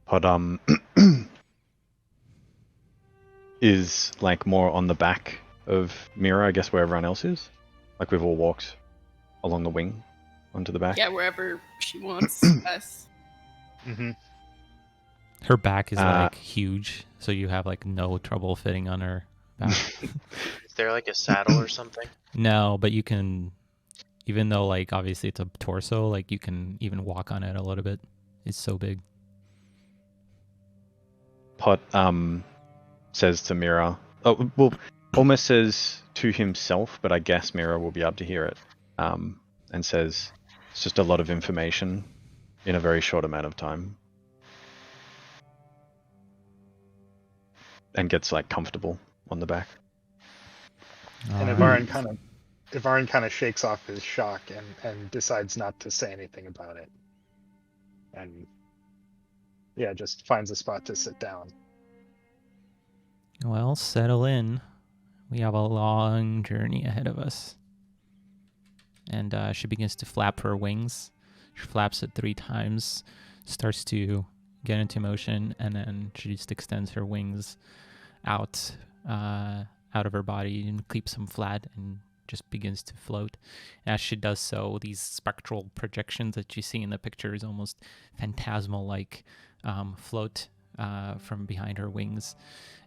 Pot is like more on the back of Mira, I guess, where everyone else is. Like we've all walked along the wing onto the back. Yeah, wherever she wants us. Mm-hmm. Her back is like huge, so you have like no trouble fitting on her back. Is there like a saddle or something? No, but you can, even though like obviously it's a torso, like you can even walk on it a little bit. It's so big. Pot says to Mira, almost says to himself, but I guess Mira will be able to hear it, and says, it's just a lot of information in a very short amount of time. And gets like comfortable on the back. And Alright. Ivarin kind of shakes off his shock and decides not to say anything about it. And yeah, just finds a spot to sit down. Well, settle in. We have a long journey ahead of us. And she begins to flap her wings. She flaps it 3 times, starts to get into motion, and then she just extends her wings out of her body and keeps them flat and just begins to float. As she does so, these spectral projections that you see in the pictures, almost phantasmal-like, float from behind her wings.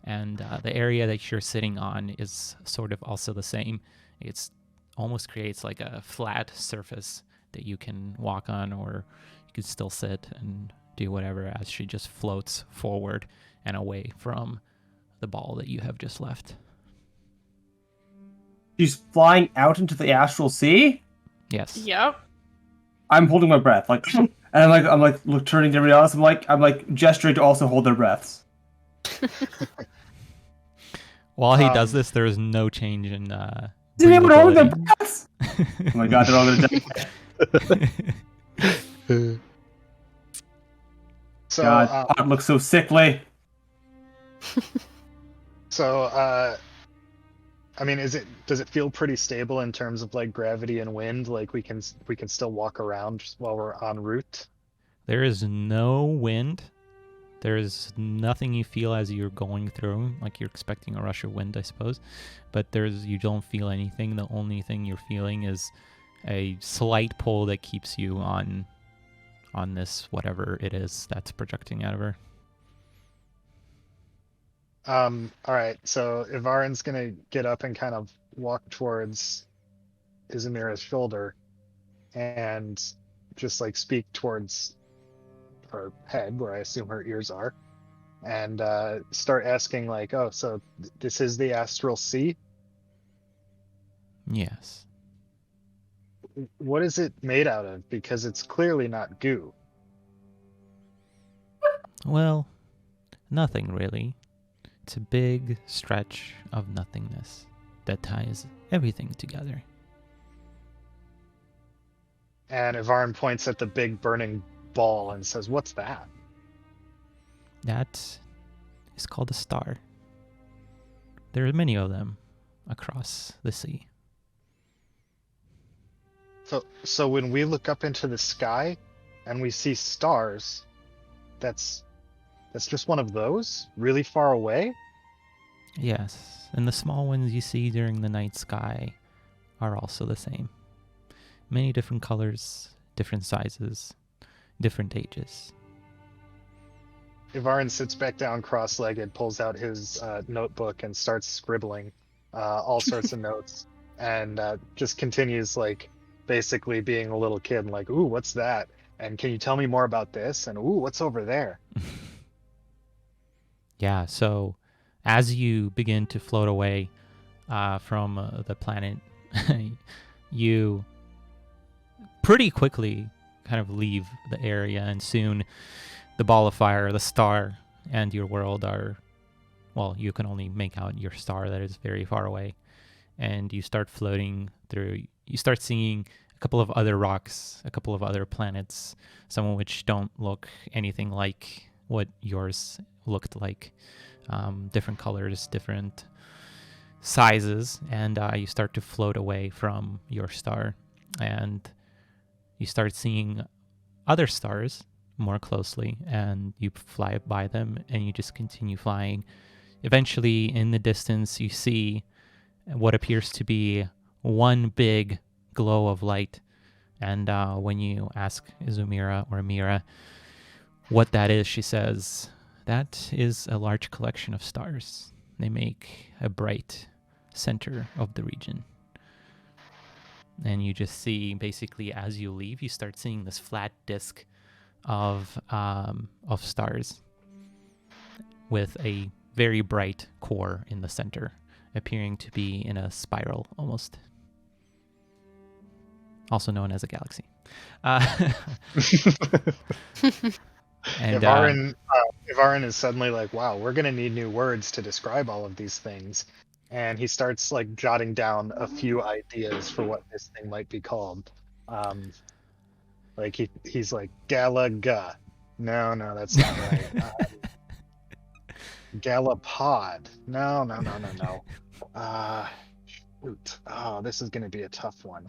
And the area that you're sitting on is sort of also the same. It's almost creates like a flat surface that you can walk on, or you can still sit and do whatever as she just floats forward and away from the ball that you have just left. She's flying out into the astral sea? Yes. Yep. I'm holding my breath, like, and I'm like look, turning to everybody else. I'm like gesturing to also hold their breaths. While he does this, there is no change in Did anyone hold their breathability. breaths? Oh my god, they're all gonna die. So, God, Pot looks so sickly. I mean, does it feel pretty stable in terms of like gravity and wind? Like we can still walk around while we're en route. There is no wind. There's nothing you feel as you're going through, like you're expecting a rush of wind, I suppose. But you don't feel anything. The only thing you're feeling is a slight pull that keeps you on this whatever it is that's projecting out of her. All right, so Ivarin's gonna get up and kind of walk towards Izumira's shoulder and just like speak towards her head, where I assume her ears are, and start asking like, "Oh, so this is the Astral Sea? Yes. What is it made out of? Because it's clearly not goo." Well, nothing really. It's a big stretch of nothingness that ties everything together. And Ivarin points at the big burning ball and says, "What's that?" That is called a star. There are many of them across the sea. So when we look up into the sky and we see stars, that's just one of those really far away? Yes, and the small ones you see during the night sky are also the same. Many different colors, different sizes, different ages. Ivarin sits back down cross-legged, pulls out his notebook and starts scribbling all sorts of notes, and just continues like basically being a little kid, like, "Ooh, what's that? And can you tell me more about this? And ooh, what's over there?" Yeah, so as you begin to float away from the planet, you pretty quickly kind of leave the area, and soon the ball of fire, the star, and your world are, well, you can only make out your star that is very far away, and you start floating through. You start seeing a couple of other rocks, a couple of other planets, some of which don't look anything like what yours looked like. Different colors, different sizes, and you start to float away from your star, and you start seeing other stars more closely, and you fly by them, and you just continue flying. Eventually, in the distance, you see what appears to be one big glow of light, and when you ask Izumira or Mira what that is, she says, "That is a large collection of stars. They make a bright center of the region." And you just see, basically, as you leave, you start seeing this flat disk of stars with a very bright core in the center, appearing to be in a spiral almost. Also known as a galaxy. And Ivarin is suddenly like, "Wow, we're gonna need new words to describe all of these things," and he starts like jotting down a few ideas for what this thing might be called. Like he's like, Galaga. No, that's not right. Galapod. No. Shoot. Oh, this is gonna be a tough one.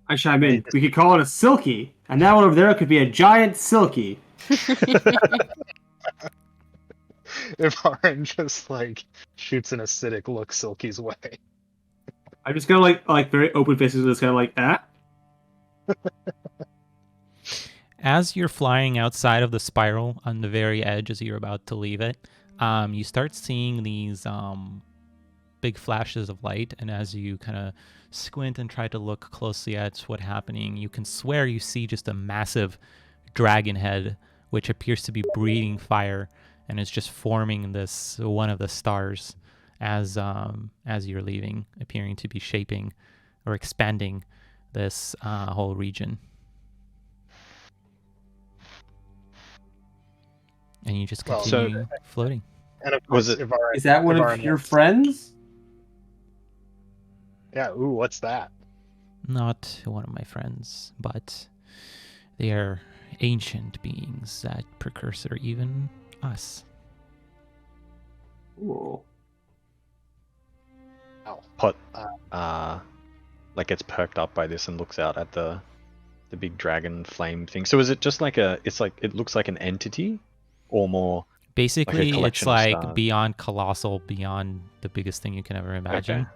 I chime in. We could call it a silky, and that one over there could be a giant silky. Ivarin just like shoots an acidic look Silky's way. I'm just gonna like very open faces, just kind of like, ah. As you're flying outside of the spiral on the very edge, as you're about to leave it, you start seeing these big flashes of light, and as you kind of squint and try to look closely at what's happening, you can swear you see just a massive dragon head, which appears to be breathing fire, and is just forming this one of the stars as you're leaving, appearing to be shaping or expanding this whole region. And you just Well, continue floating. And of Was course, it- Ivar, Is that one Ivar of your knows. friends? Yeah. Ooh, what's that? Not one of my friends, but they are ancient beings that precursor even us. Ooh. Pot like gets perked up by this and looks out at the big dragon flame thing. So is it just like it looks like an entity, or more? Basically, it's collection of like stars. beyond colossal, beyond the biggest thing you can ever imagine.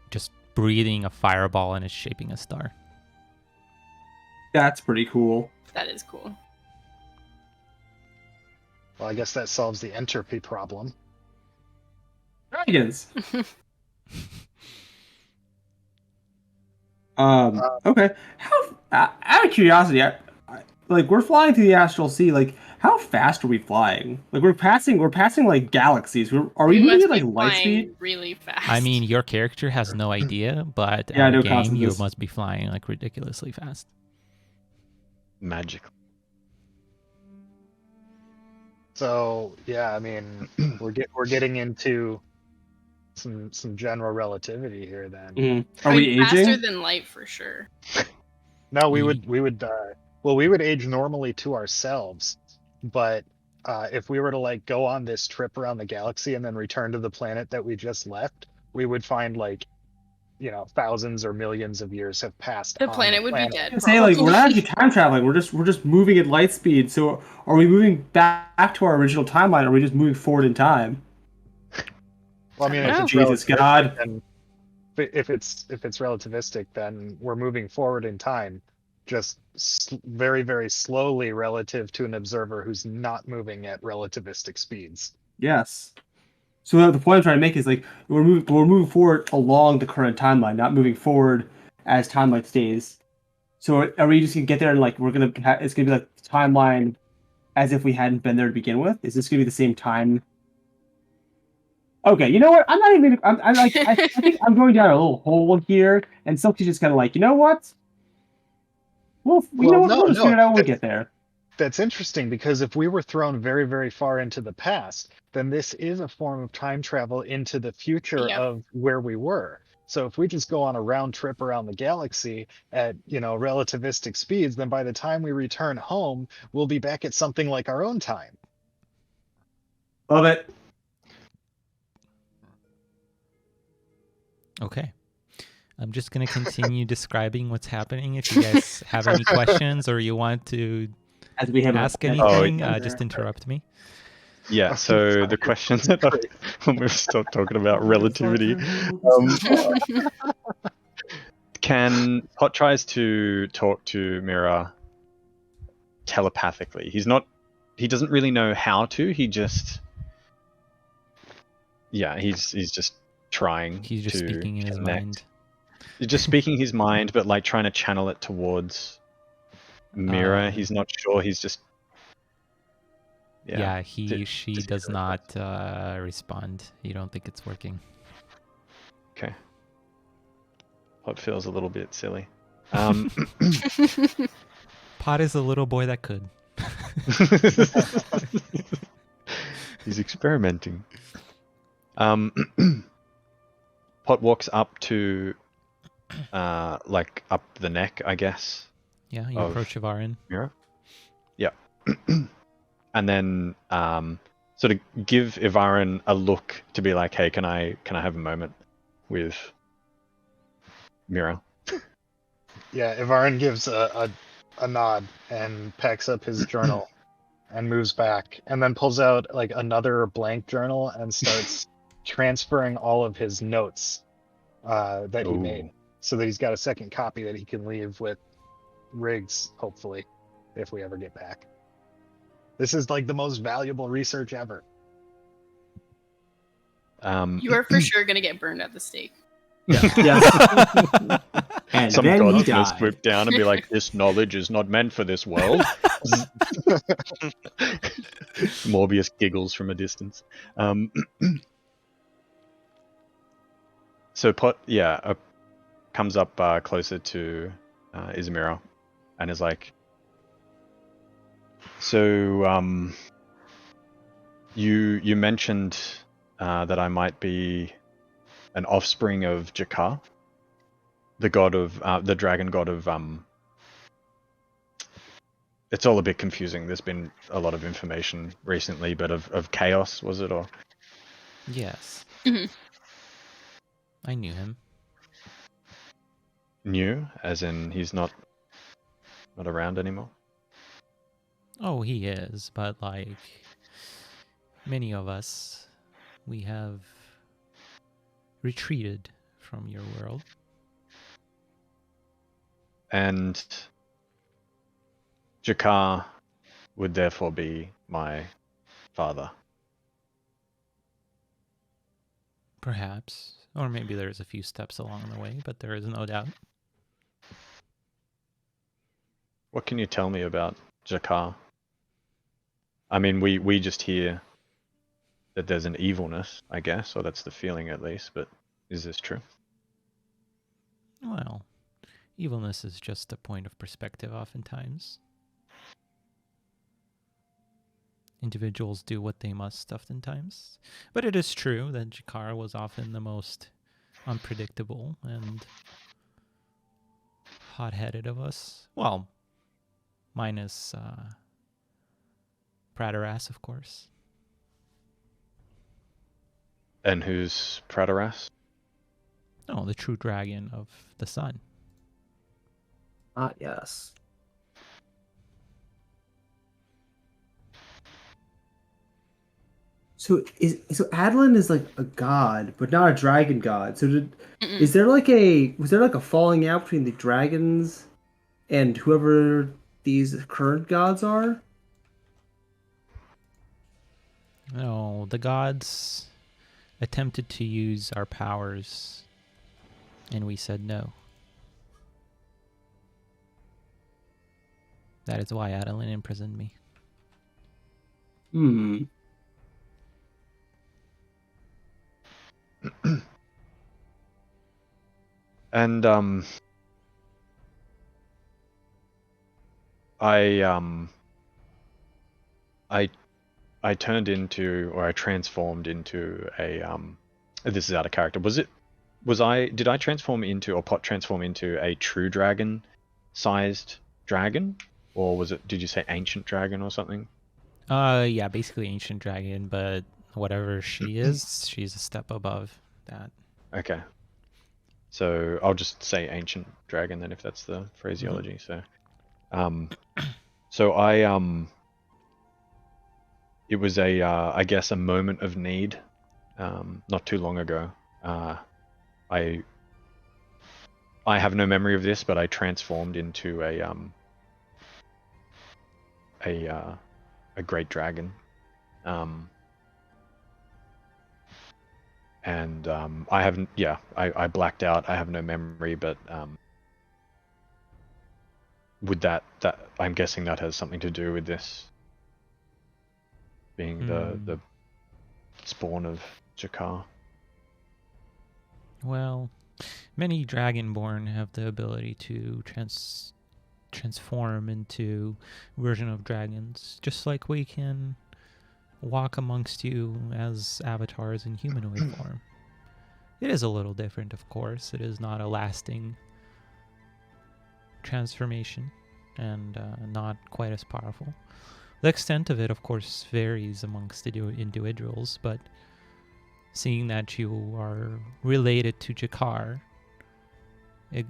Just breathing a fireball and it's shaping a star. That's pretty cool. That is cool. Well, I guess that solves the entropy problem. Dragons. Okay. How? Out of curiosity, like we're flying through the astral sea. Like, how fast are we flying? Like, we're passing like galaxies. Are we moving must at like be light flying speed? really fast. I mean, your character has no idea, but Yeah, I at know a game, concept you is- must be flying like ridiculously fast. Magical. So yeah, I mean, we're getting into some general relativity here. Then Mhm. I Are we mean, faster aging? than light for sure. no, we Ye- would well, we would age normally to ourselves, but if we were to like go on this trip around the galaxy and then return to the planet that we just left, we would find like, you know, thousands or millions of years have passed. The on planet the would be planet. dead. Say like we're not probably. actually time traveling. We're just moving at light speed. So are we moving back to our original timeline? Or are we just moving forward in time? Well, I mean, I if don't it's know. Jesus relativistic, God. then if it's relativistic, then we're moving forward in time, just very very slowly relative to an observer who's not moving at relativistic speeds. Yes. So the point I'm trying to make is like we're moving forward along the current timeline, not moving forward as timeline stays. So are we just gonna get there and like it's gonna be like timeline as if we hadn't been there to begin with? Is this gonna be the same time? Okay, you know what? I'm not even. I'm like I think I'm going down a little hole here, and Silky's just kind of like, you know what? You know what? We'll just figure it out when we get there. That's interesting because if we were thrown very very far into the past, then this is a form of time travel into the future Yep. of where we were. So if we just go on a round trip around the galaxy at, you know, relativistic speeds, then by the time we return home, we'll be back at something like our own time. Love it. Okay. I'm just going to continue describing what's happening. If you guys have any questions or you want to As we have ask a- anything, Oh, just interrupt me. Yeah. So the questions that when we start talking about relativity, can Pot tries to talk to Mira telepathically. He doesn't really know how to. He just, yeah, he's just trying. He's just to speaking in his connect. mind. He's just speaking his mind, but like trying to channel it towards Mira. He's not sure. He's just, Yeah, she just does curious. not respond. You don't think it's working. Okay. Pot feels a little bit silly. Pot is a little boy that could. He's experimenting. Pot walks up to, like up the neck, I guess. Yeah, you Of approach Ivarin. Mira. Yeah. And then sort of give Ivarin a look to be like, hey, can I have a moment with Mira? Yeah, Ivarin gives a nod and packs up his journal and moves back, and then pulls out like another blank journal and starts transferring all of his notes that he made, Ooh. so that he's got a second copy that he can leave with Riggs, hopefully, if we ever get back. This is like the most valuable research ever. You are for sure gonna get burned at the stake. Yes. And Some then he god's gonna died. swoop down and be like, this knowledge is not meant for this world. Morbius giggles from a distance. So Pot, comes up closer to Izumira and is like, So, you mentioned that I might be an offspring of Jakar, the god of the dragon god of It's all a bit confusing. There's been a lot of information recently, but of chaos, was it, or Yes. Mhm. I knew him. new, as in he's not around anymore? Oh, he is, but like many of us, we have retreated from your world. And Jakar would therefore be my father. Perhaps. Or maybe there's a few steps along the way, but there is no doubt. What can you tell me about Jakar? I mean, we just hear that there's an evilness, I guess, or that's the feeling at least, but is this true? Well, evilness is just a point of perspective oftentimes. Individuals do what they must oftentimes. But it is true that Jakar was often the most unpredictable and hot-headed of us. Well, minus Praderas, of course. And who's Praderas? Oh, the true dragon of the sun. Ah, yes. So Adeline is like a god, but not a dragon god. So Mm-mm. was there like a falling out between the dragons and whoever these current gods are? No, the gods attempted to use our powers, and we said no. That is why Adeline imprisoned me. Hmm. And I turned into, or I transformed into a this is out of character. Did I transform into, or pot transform into a true dragon sized dragon? Or did you say ancient dragon or something? Yeah, basically ancient dragon, but whatever she is, she's a step above that. Okay. So I'll just say ancient dragon then, if that's the phraseology. So so it was I guess a moment of need not too long ago. I have no memory of this, but I transformed into a great dragon. And I haven't, I blacked out. I have no memory, but would that I'm guessing that has something to do with this being the spawn of Jakar. Well, many dragonborn have the ability to transform into version of dragons, just like we can walk amongst you as avatars in humanoid form. It is a little different, of course. It is not a lasting transformation and not quite as powerful. The extent of it, of course, varies amongst the individuals, but seeing that you are related to Jakar, it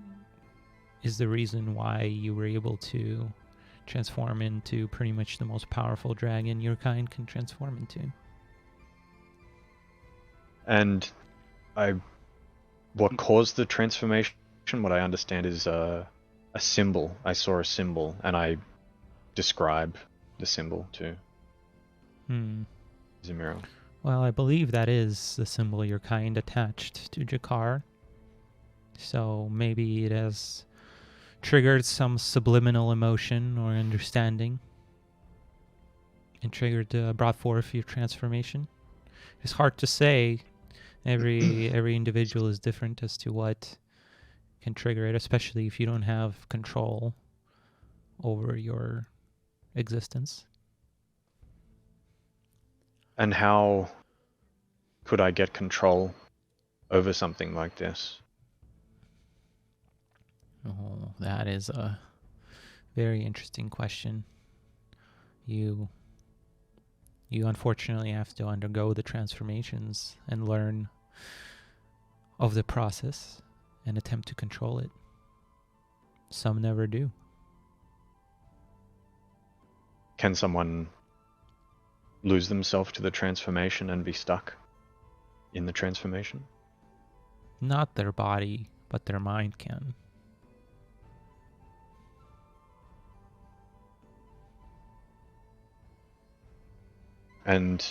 is the reason why you were able to transform into pretty much the most powerful dragon your kind can transform into. And what caused the transformation, what I understand, is a symbol. I saw a symbol, and I describe the symbol to Zemiro. Well, I believe that is the symbol your kind attached to Jakar. So maybe it has triggered some subliminal emotion or understanding and brought forth your transformation. It's hard to say. Every individual is different as to what can trigger it, especially if you don't have control over your existence. And how could I get control over something like this? Oh, that is a very interesting question. You unfortunately have to undergo the transformations and learn of the process and attempt to control it. Some never do. Can someone lose themselves to the transformation and be stuck in the transformation? Not their body, but their mind can. And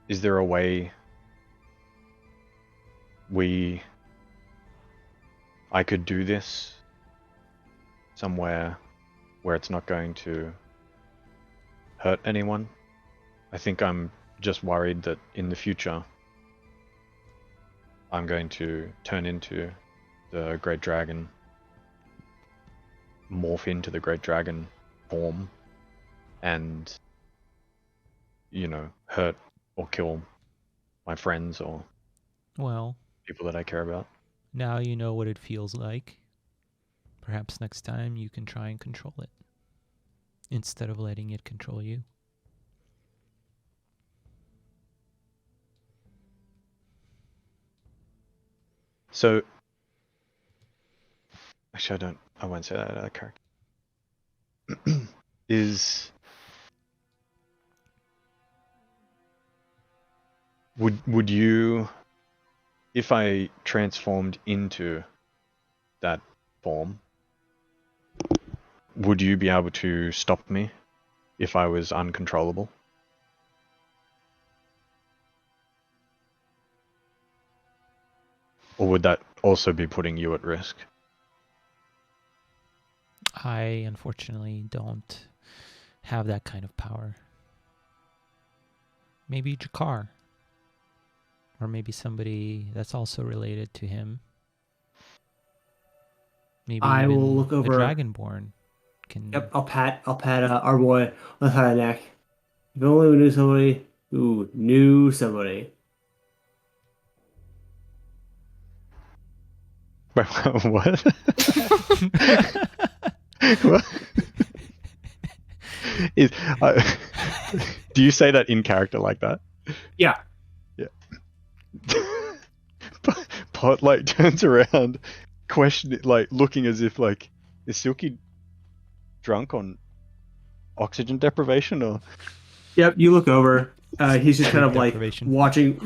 is there a way I could do this somewhere where it's not going to hurt anyone? I think I'm just worried that in the future I'm going to turn into the Great Dragon, morph into the Great Dragon form, and, you know, hurt or kill my friends or Well, people that I care about. now you know what it feels like. Perhaps next time you can try and control it instead of letting it control you. So, actually, I won't say that out of character. Would you, if I transformed into that form, would you be able to stop me if I was uncontrollable? Or would that also be putting you at risk? I unfortunately don't have that kind of power. Maybe Jakar. Or maybe somebody that's also related to him. Maybe I even will look over. the Dragonborn can. Yep, I'll pat our boy on the side of the neck. If only we knew somebody who knew somebody. Wait, what? What? Do you say that in character like that? Yeah. Yeah. Pot like turns around, questioning, like looking as if like, is Silky drunk on oxygen deprivation or? Yep, you look over. He's just kind Sleep of like deprivation. watching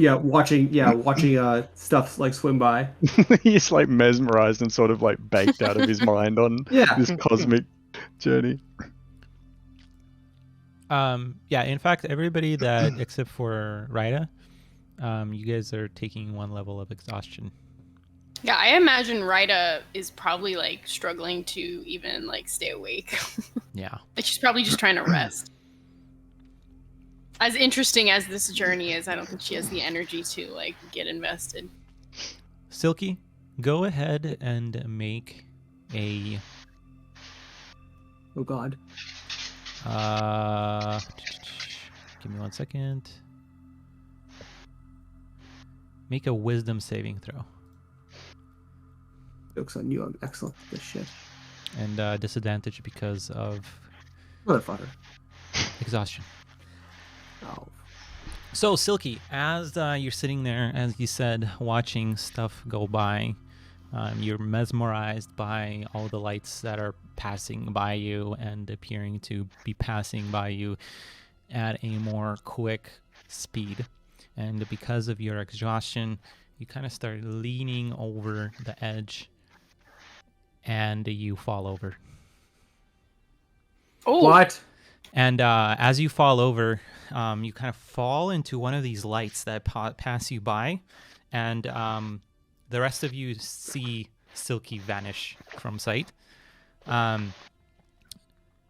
stuff like swim by. He's like mesmerized and sort of like baked out of his mind on Yeah. this cosmic journey. Yeah, in fact, everybody that except for Rita, you guys are taking one level of exhaustion. Yeah, I imagine Rita is probably like struggling to even like stay awake. Yeah. Like she's probably just trying to rest. As interesting as this journey is, I don't think she has the energy to like get invested. Silky, go ahead and make a Oh God. give me 1 second. Make a wisdom saving throw. Joke's on you. I'm excellent at this shit. And disadvantage because of Motherfucker. exhaustion. Oh. So, Silky, as you're sitting there, as you said, watching stuff go by, you're mesmerized by all the lights that are passing by you and appearing to be passing by you at a more quick speed. And because of your exhaustion, you kind of start leaning over the edge and you fall over. Oh, What? And as you fall over, you kind of fall into one of these lights that pass you by, and the rest of you see Silky vanish from sight.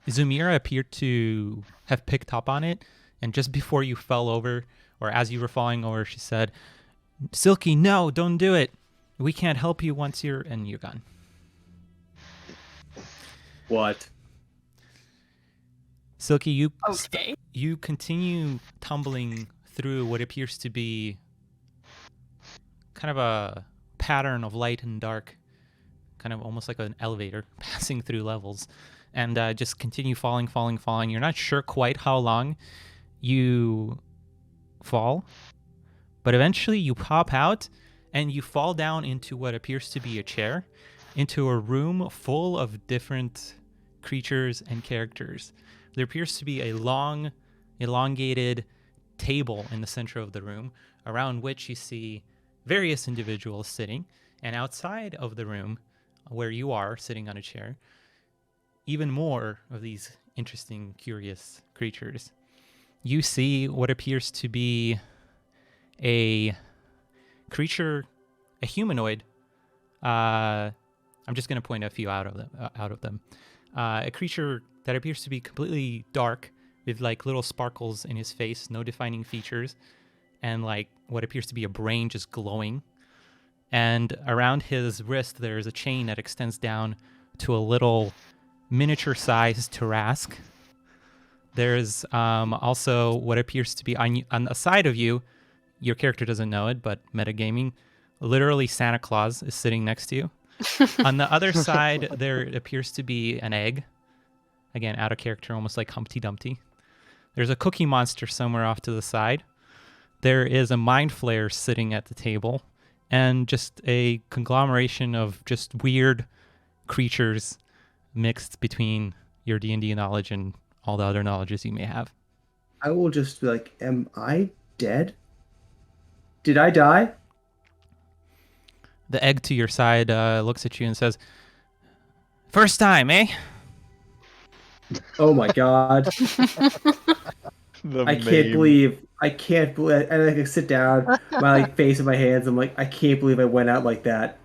Zumira appeared to have picked up on it, and just before you fell over, or as you were falling over, she said, "Silky, no, don't do it. We can't help you once you're..." And you're gone. What? Silky, Okay. you continue tumbling through what appears to be kind of a pattern of light and dark, kind of almost like an elevator passing through levels, and just continue falling. You're not sure quite how long you fall, but eventually you pop out and you fall down into what appears to be a chair, into a room full of different creatures and characters. There appears to be a long, elongated table in the center of the room, around which you see various individuals sitting, and outside of the room, where you are sitting on a chair, even more of these interesting, curious creatures. You see what appears to be a creature, a humanoid. I'm just going to point a few out of them. A creature that appears to be completely dark, with like little sparkles in his face, no defining features, and like what appears to be a brain just glowing. And around his wrist, there's a chain that extends down to a little miniature-sized Tarask. There's also what appears to be on the side of you. Your character doesn't know it, but metagaming, literally Santa Claus is sitting next to you. On the other side, there appears to be an egg. Again, out of character, almost like Humpty Dumpty. There's a cookie monster somewhere off to the side. There is a mind flare sitting at the table, and just a conglomeration of just weird creatures mixed between your D&D knowledge and all the other knowledges you may have. I will just be like, am I dead? Did I die? The egg to your side looks at you and says, "First time, eh?" Oh my god. I can't believe I like sit down, my like face in my hands. I'm like, I can't believe I went out like that.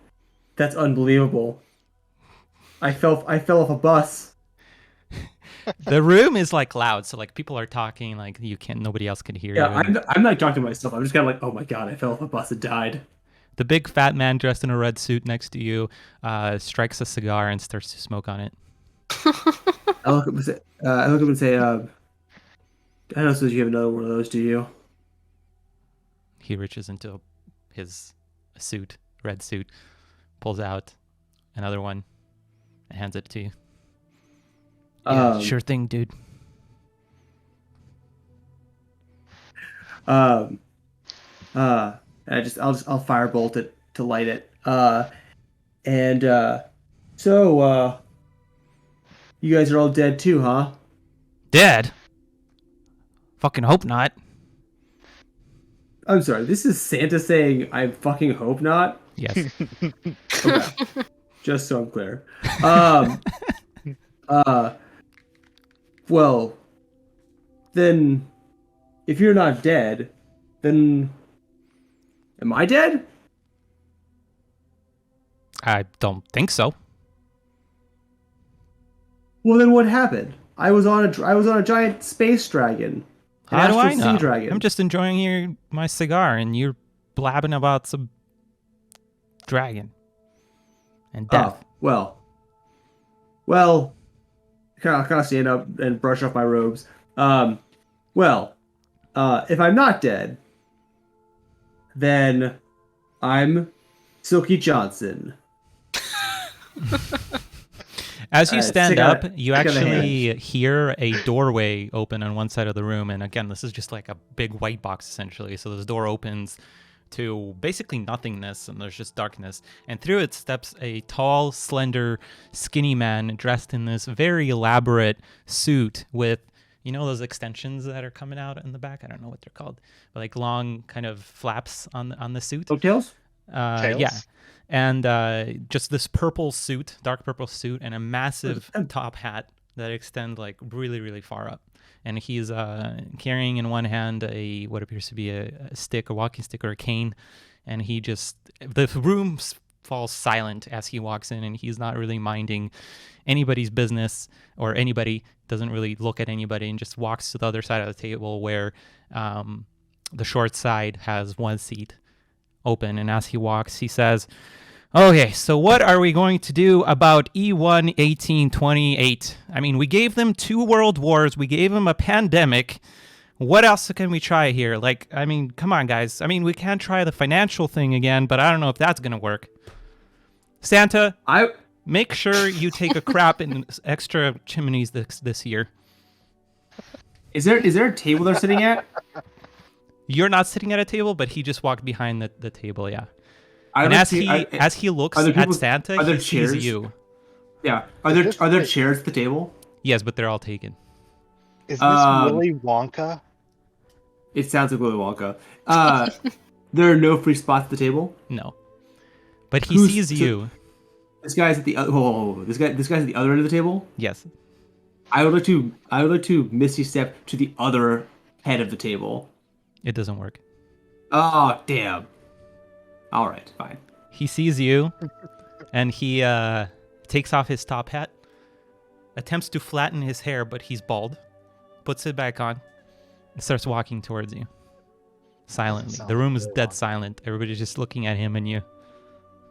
That's unbelievable. I fell off a bus. The room is like loud, so like people are talking, like nobody else can hear you. I'm not talking to myself. I'm just kind of like, oh my god, I fell off a bus and died. The big fat man dressed in a red suit next to you strikes a cigar and starts to smoke on it. I look up and say, I don't suppose you have another one of those, do you? He reaches into his suit, red suit, pulls out another one, and hands it to you. Yeah, sure thing, dude. I'll firebolt it to light it. So you guys are all dead too, huh? Dead? Fucking hope not. I'm sorry, this is Santa saying I fucking hope not? Yes. Okay. Just so I'm clear. Well, then, if you're not dead, then am I dead? I don't think so. Well, then what happened? I was on a giant space dragon. How do I Astral know? sea dragon. I'm just enjoying my cigar, and you're blabbing about some dragon and death. Oh, well, kind of stand up and brush off my robes. If I'm not dead, then I'm Silky Johnson. As you stand up, you stick on the actually hear a doorway open on one side of the room. And again, this is just like a big white box, essentially. So this door opens to basically nothingness, and there's just darkness. And through it steps a tall, slender, skinny man dressed in this very elaborate suit with, you know, those extensions that are coming out in the back? I don't know what they're called. But like long kind of flaps on the suit. Coattails? Tails? Yeah. And just this purple suit, dark purple suit, and a massive top hat that extend like really, really far up. And he's carrying in one hand what appears to be a stick, a walking stick, or a cane. And the room falls silent as he walks in, and he's not really minding anybody's business, or anybody doesn't really look at anybody, and just walks to the other side of the table where the short side has one seat open. And as he walks, he says, Okay, so what are we going to do about E1 1828? I mean, we gave them 2 world wars, we gave them a pandemic. What else can we try here? Like, I mean, come on, guys. I mean, we can try the financial thing again, but I don't know if that's going to work. Santa, make sure you take a crap in extra chimneys this year. Is there a table they're sitting at? You're not sitting at a table, but he just walked behind the table, yeah. And as he looks at Santa, he sees you. Yeah. Are there chairs at the table? Yes, but they're all taken. Is this Willy Wonka? It sounds like Willy Wonka. There are no free spots at the table? No. But he sees you. This guy's at the other. This guy's at the other end of the table? Yes. I would like to Misty step to the other head of the table. It doesn't work. Oh, damn. All right, fine. He sees you, and he takes off his top hat, attempts to flatten his hair, but he's bald, puts it back on, and starts walking towards you. Silently. The room is dead silent. Everybody's just looking at him and you.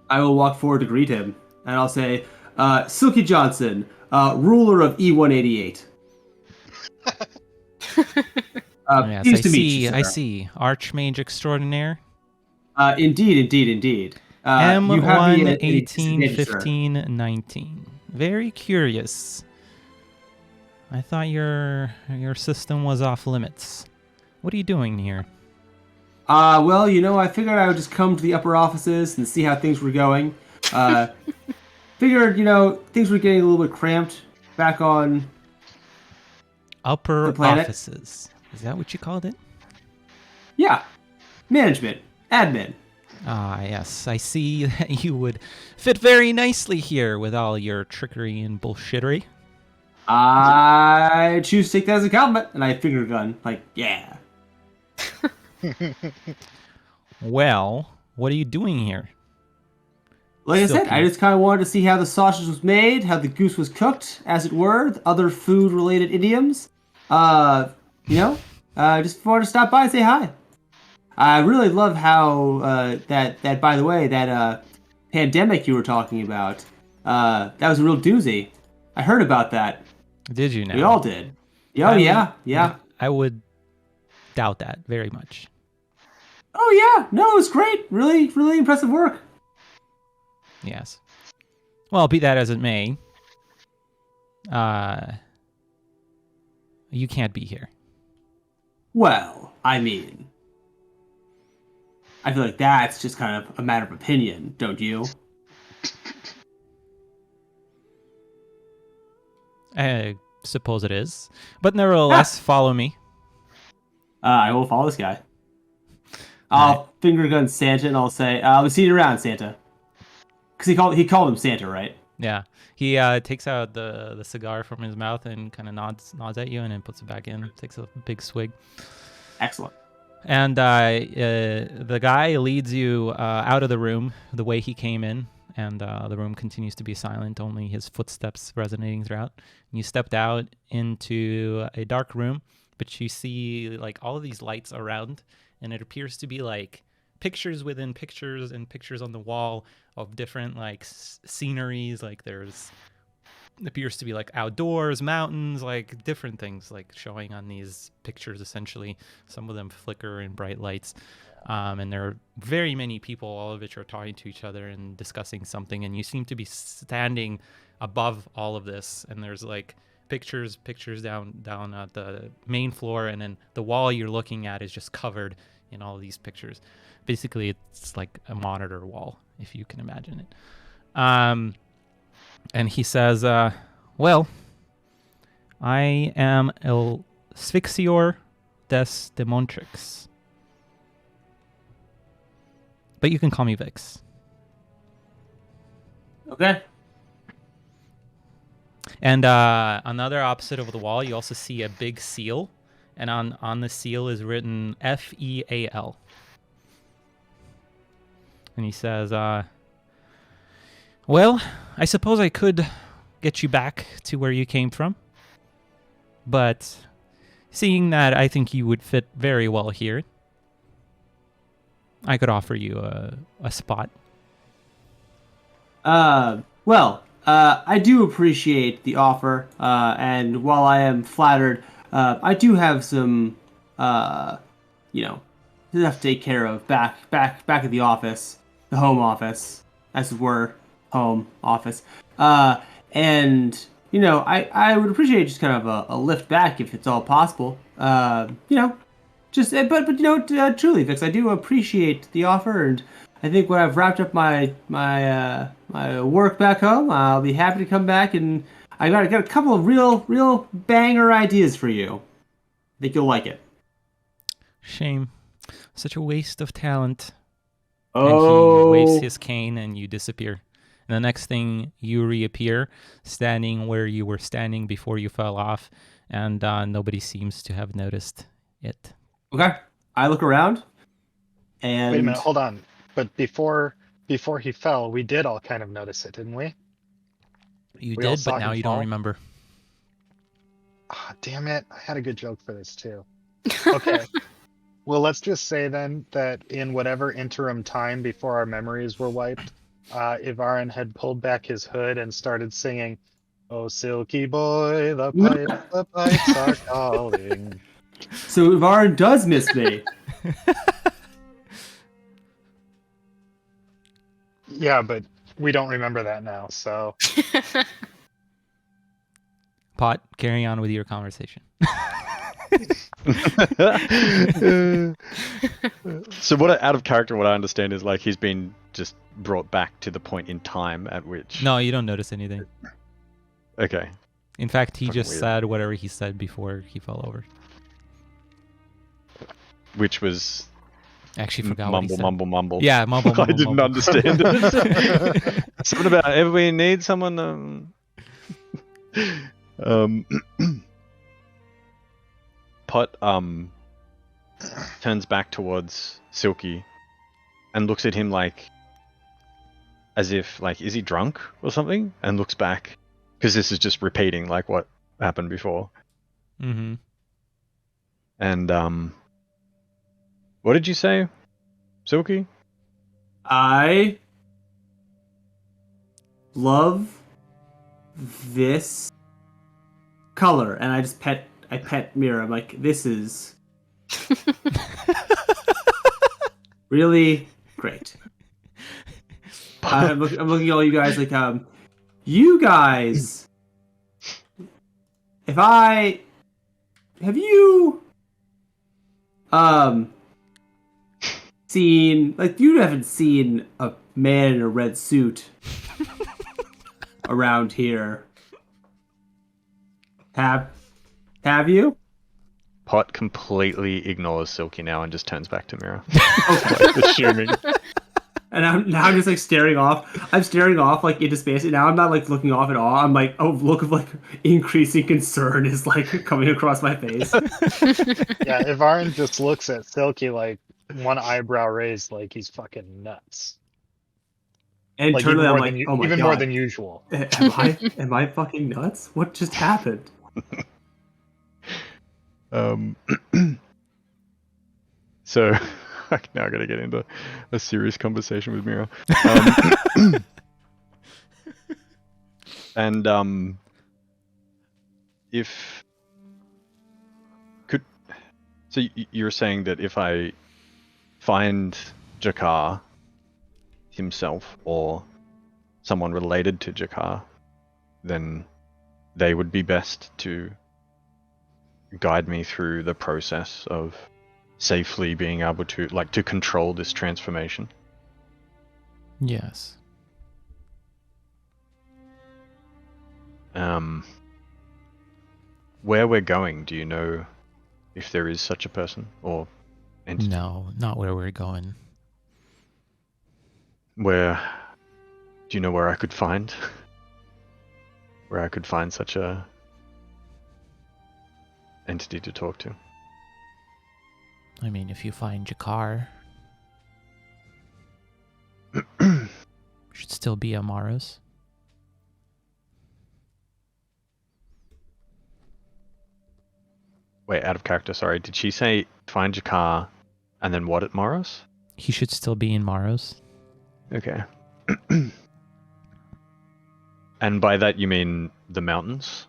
I will walk forward to greet him, and I'll say, Silky Johnson, ruler of E188. Yes, pleased to meet you, sir. I see. Archmage extraordinaire. Indeed. M1, 18, 15, 19. Very curious. I thought your system was off limits. What are you doing here? Well, I figured I would just come to the upper offices and see how things were going. Figured, things were getting a little bit cramped back on upper the planet. Offices. Is that what you called it? Yeah. Management. Admin. Ah, yes. I see that you would fit very nicely here with all your trickery and bullshittery. I choose to take that as a compliment, and I finger gun. Like, yeah. Well, what are you doing here? Like I said, I just kind of wanted to see how the sausage was made, how the goose was cooked, as it were, other food-related idioms. Just wanted to stop by and say hi. I really love how that by the way, that pandemic you were talking about, that was a real doozy. I heard about that. Did you now? We all did. Oh, yeah. I would doubt that very much. Oh, yeah. No, it was great. Really, really impressive work. Yes. Well, be that as it may, you can't be here. Well, I mean, I feel like that's just kind of a matter of opinion, don't you? I suppose it is. But nevertheless, follow me. I will follow this guy. I'll finger gun Santa and I'll say, I'll see you around, Santa. Because he called him Santa, right? Yeah. He takes out the cigar from his mouth and kind of nods at you and then puts it back in. Takes a big swig. Excellent. And the guy leads you out of the room the way he came in. And the room continues to be silent, only his footsteps resonating throughout. And you stepped out into a dark room, but you see like all of these lights around, and it appears to be like pictures within pictures and pictures on the wall of different like sceneries. Like it appears to be like outdoors, mountains, like different things like showing on these pictures essentially. Some of them flicker in bright lights. And there are very many people, all of which are talking to each other and discussing something. And you seem to be standing above all of this. And there's like pictures down at the main floor. And then the wall you're looking at is just covered in all of these pictures. Basically, it's like a monitor wall, if you can imagine it. And he says, well, I am El Sphixior des Demontrix. But you can call me Vix. Okay. And on the other opposite of the wall, you also see a big seal. And on the seal is written FEAL. And he says, well, I suppose I could get you back to where you came from. But seeing that I think you would fit very well here, I could offer you a spot. I do appreciate the offer, and while I am flattered, I do have some, uh, you know, stuff to take care of back at the office, the home office, as it were, home office. And I would appreciate just kind of a lift back if it's all possible. Truly, Vix, I do appreciate the offer, and I think when I've wrapped up my work back home, I'll be happy to come back, and I got a couple of real banger ideas for you. I think you'll like it. Shame. Such a waste of talent. Oh, And he waves his cane and you disappear. And the next thing, you reappear, standing where you were standing before you fell off, and nobody seems to have noticed it. okay. I look around, and Wait a minute, hold on. But before he fell, we did all kind of notice it, didn't we? You We all did, saw but now him you fall? don't remember. Ah, damn it! I had a good joke for this too. Okay. Well, let's just say then that in whatever interim time before our memories were wiped, Ivarin had pulled back his hood and started singing, "Oh, silky boy, the pipes are calling." so Varn does miss me. Yeah, but we don't remember that now, so Pot, carry on with your conversation. So what out of character, what I understand is like he's been just brought back to the point in time at which. No, you don't notice anything. Okay. In fact, he Fucking just weird. said whatever he said before he fell over. Which was Actually, forgot what he mumble, said. mumble. Yeah, mumble, I mumble, didn't mumble. understand. Something about if we need someone. Pot turns back towards Silky and looks at him like as if like is he drunk or something, and looks back because this is just repeating like what happened before. Mm-hmm. And what did you say, Silky? I love this color, and I pet Mira. I'm like, this is really great. I'm looking at all you guys like, you guys. Have you seen, like, you haven't seen a man in a red suit around here, have you? Pot completely ignores Silky now and just turns back to Mira. Okay. Like, assuming. And I'm just like staring off. I'm staring off like into space, and now I'm not like looking off at all. I'm like, oh, look of like increasing concern is like coming across my face. yeah, Ivarin just looks at Silky like one eyebrow raised, like he's fucking nuts. And Like internally, even I'm more like, than oh my even god, more than usual. am I fucking nuts? What just happened? So I'm now gonna get into a serious conversation with Mira. And if could, so you're saying that if I find Jakar himself or someone related to Jakar, then they would be best to guide me through the process of safely being able to to control this transformation. Yes. Where we're going, do you know if there is such a person or entity? No, not where we're going. Where do you know where I could find such a entity to talk to? I mean, if you find Jakar, should still be Amaros. Wait, out of character, sorry. Did she say find Jakar and then what at Moros? He should still be in Maros. Okay. And by that you mean the mountains?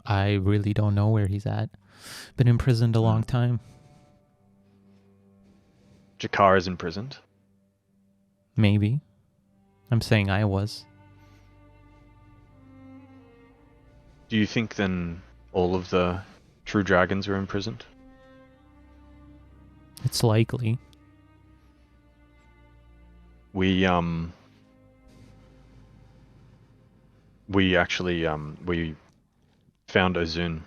I really don't know where he's at. Been imprisoned a long time. Jakar is imprisoned. Maybe. I'm saying I was. Do you think then all of the true dragons are imprisoned? It's likely. We actually we found Ozun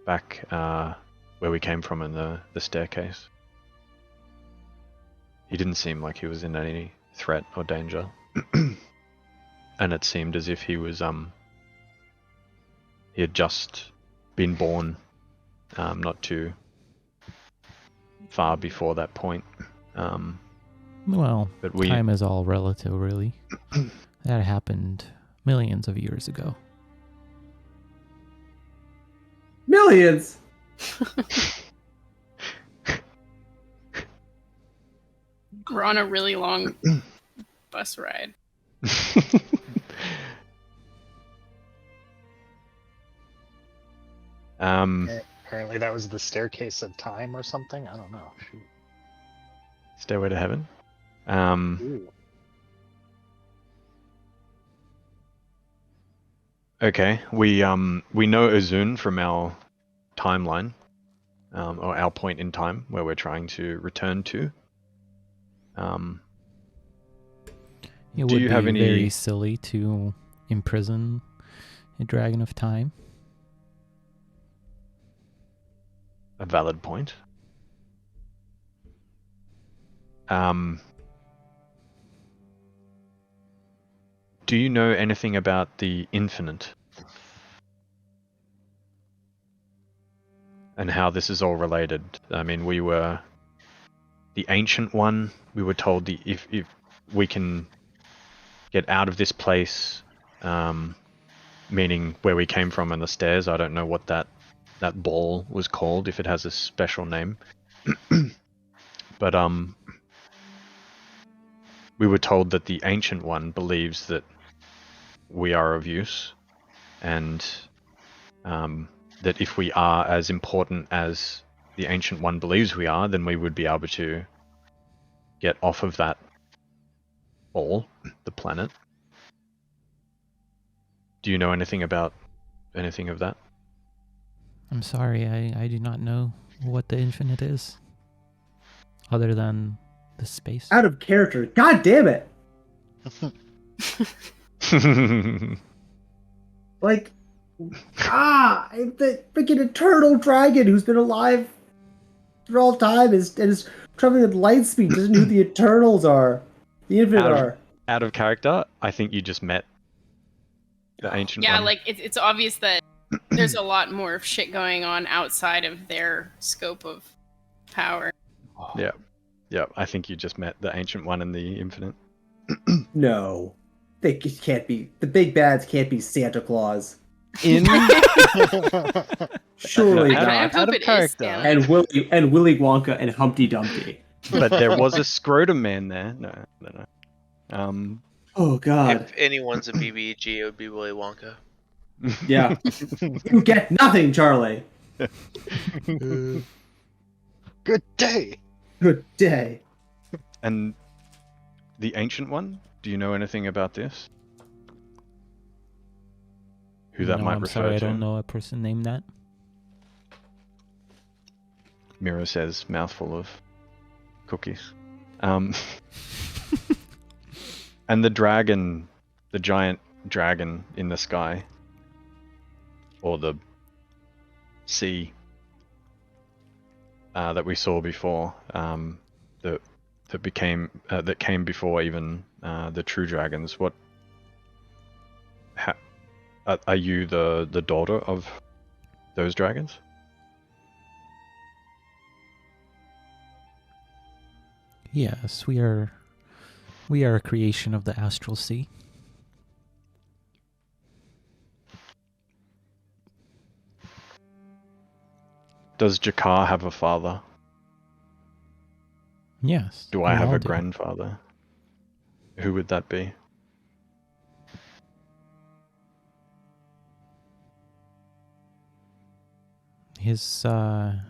back where we came from in the staircase. He didn't seem like he was in any threat or danger. And it seemed as if he was he had just been born not too far before that point. Well, But we- time is all relative, really. That happened millions of years ago. Millions. We're on a really long bus ride. Apparently that was the staircase of time or something. I don't know. Shoot. Stairway to Heaven. Ooh. Okay, we know Ozun from our timeline, or our point in time where we're trying to return to. It Do would you be have any- very silly to imprison a dragon of time. A valid point. Do you know anything about the infinite? And how this is all related? I mean, we were the ancient one. We were told if we can get out of this place, meaning where we came from and the stairs. I don't know what that ball was called, if it has a special name. But we were told that the ancient one believes that we are of use, and that if we are as important as the ancient one believes we are, then we would be able to get off of that ball, the planet. Do you know anything about anything of that? I'm sorry, I do not know what the infinite is. Other than the space. Out of character. God damn it. Like, the freaking eternal dragon who's been alive for all time is traveling at light speed. Doesn't know who the Eternals are. The Infinite are. Out of character, I think you just met the ancient Yeah, one. like it's obvious that there's a lot more shit going on outside of their scope of power. Yeah, I think you just met the ancient one in the infinite. No. They can't be. The big bads can't be Santa Claus. In Surely No, I not. kind of hope of it is character. Santa. And Willy Wonka and Humpty Dumpty. But there was a scrotum man there. No. Oh God. If anyone's a BBG, it would be Willy Wonka. Yeah. You get nothing, Charlie. Good day. Good day. And the ancient one? Do you know anything about this? Who that No, might I'm refer sorry, to? I don't know a person named that. Miro says, mouthful of cookies. And the dragon, the giant dragon in the sky, or the sea that we saw before, that came before even the true dragons. Are you the daughter of those dragons? Yes, we are a creation of the Astral Sea. Does Jakar have a father? Yes. Do I we have all a do. grandfather? Who would that be?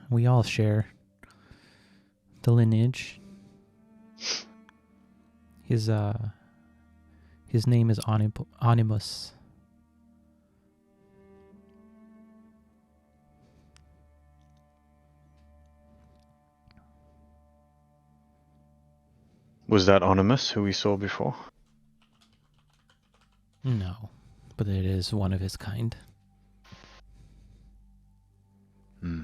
We all share the lineage. His name is Onimus. Was that Onimus who we saw before? No, but it is one of his kind. Hmm.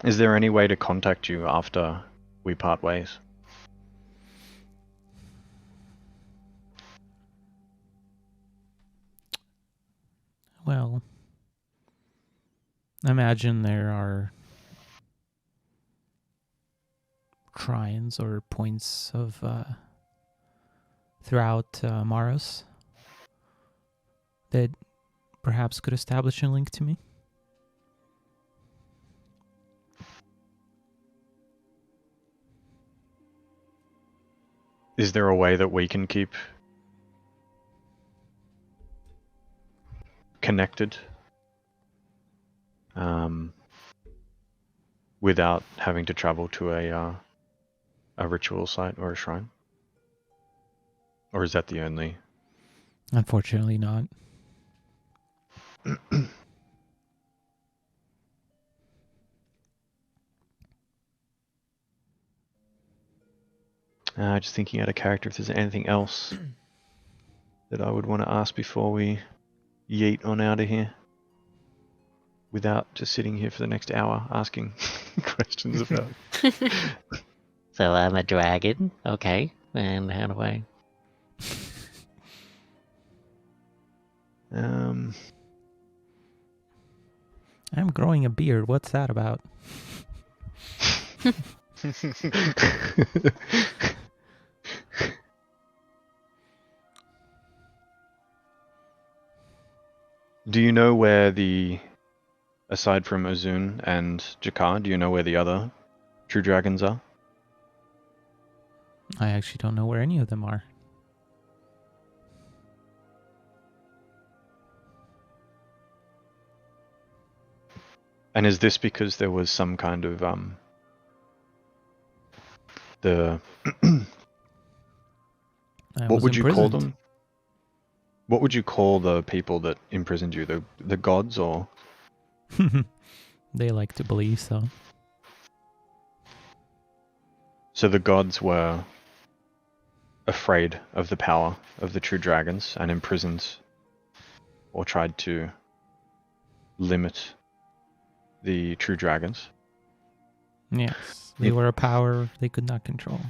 Is there any way to contact you after we part ways? Well, I imagine there are shrines or points of throughout Maros that perhaps could establish a link to me. Is there a way that we can keep connected without having to travel to a ritual site or a shrine? Or is that the only? Unfortunately not. Just thinking out of character if there's anything else that I would want to ask before we yeet on out of here. Without just sitting here for the next hour asking questions about. So I'm a dragon, okay. And how do I? I'm growing a beard. What's that about? Do you know where aside from Azun and Jakar, do you know where the other true dragons are? I actually don't know where any of them are. And is this because there was some kind of what would you call them? What would you call the people that imprisoned you? The gods, or? They like to believe so. So the gods were afraid of the power of the true dragons and imprisoned or tried to limit the true dragons. Yes, they were a power they could not control.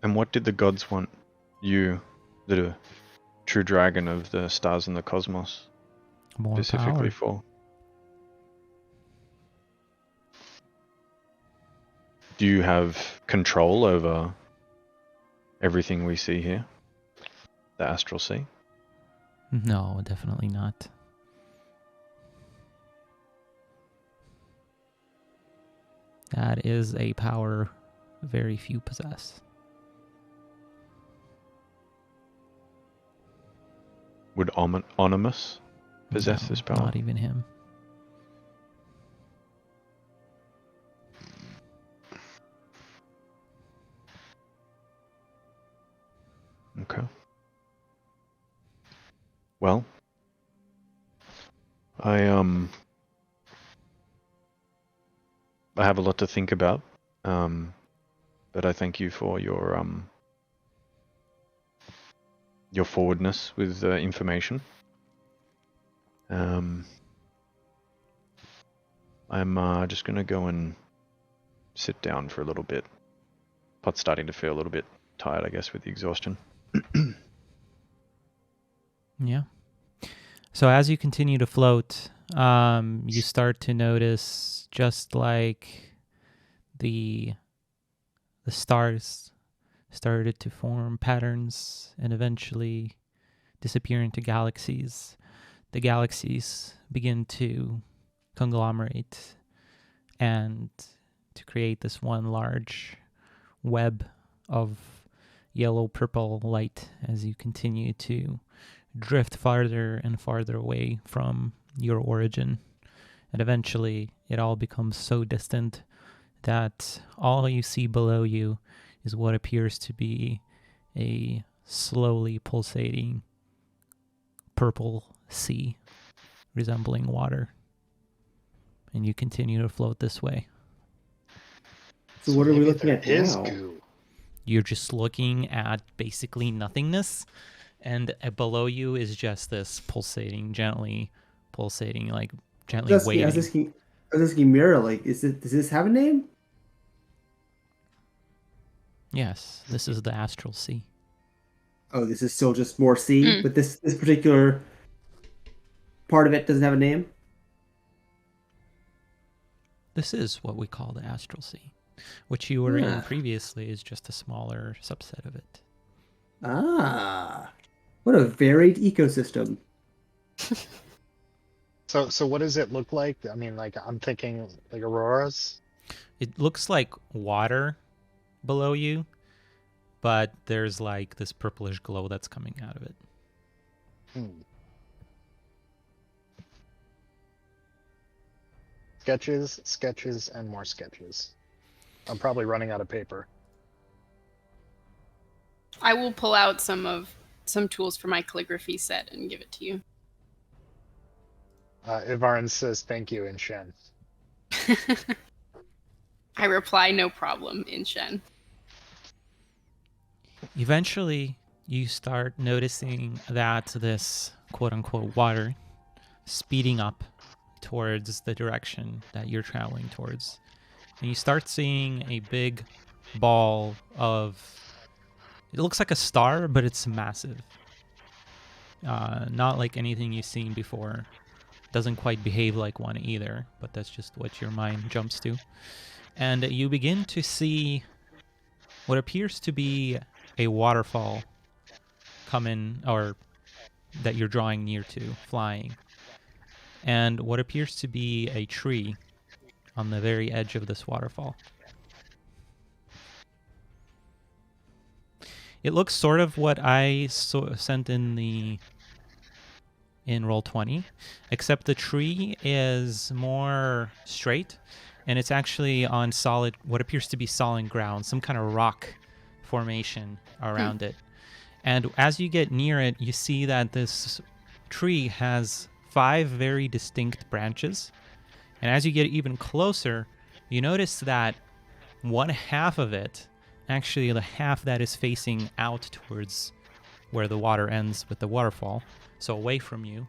And what did the gods want you, the true dragon of the stars and the cosmos, More specifically power. for? Do you have control over everything we see here? The Astral Sea? No, definitely not. That is a power very few possess. Would Onimus possess No, this power? Not even him. Okay. Well, I have a lot to think about, but I thank you for your forwardness with information. I'm just gonna go and sit down for a little bit. Pot's starting to feel a little bit tired, I guess, with the exhaustion. Yeah. So as you continue to float, you start to notice, just like the stars started to form patterns and eventually disappear into galaxies, the galaxies begin to conglomerate and to create this one large web of yellow-purple light as you continue to drift farther and farther away from your origin. And eventually, it all becomes so distant that all you see below you is what appears to be a slowly pulsating purple sea resembling water. And you continue to float this way. So what are we maybe looking there at is now? goo. You're just looking at basically nothingness, and below you is just this gently pulsating, like gently I was waving. asking Mira, like, does this have a name? Yes, this is the Astral Sea. Oh, this is still just more sea, but this particular part of it doesn't have a name? This is what we call the Astral Sea, which you were in Ah. previously is just a smaller subset of it. Ah, what a varied ecosystem. So what does it look like? I mean, like I'm thinking like auroras. It looks like water below you, but there's like this purplish glow that's coming out of it. Hmm. Sketches, and more sketches. I'm probably running out of paper. I will pull out some tools for my calligraphy set and give it to you. Ivarn says thank you in Shen. I reply, no problem, in Shen. Eventually, you start noticing that this quote-unquote water speeding up towards the direction that you're traveling towards. And you start seeing a big ball of... It looks like a star, but it's massive. Not like anything you've seen before. Doesn't quite behave like one either, but that's just what your mind jumps to. And you begin to see what appears to be a waterfall come in, or that you're drawing near to, flying. And what appears to be a tree on the very edge of this waterfall. It looks sort of what I sent in Roll20, except the tree is more straight, and it's actually on what appears to be solid ground, some kind of rock formation around it. And as you get near it, you see that this tree has 5 very distinct branches. And as you get even closer, you notice that one half of it, actually the half that is facing out towards where the water ends with the waterfall, so away from you,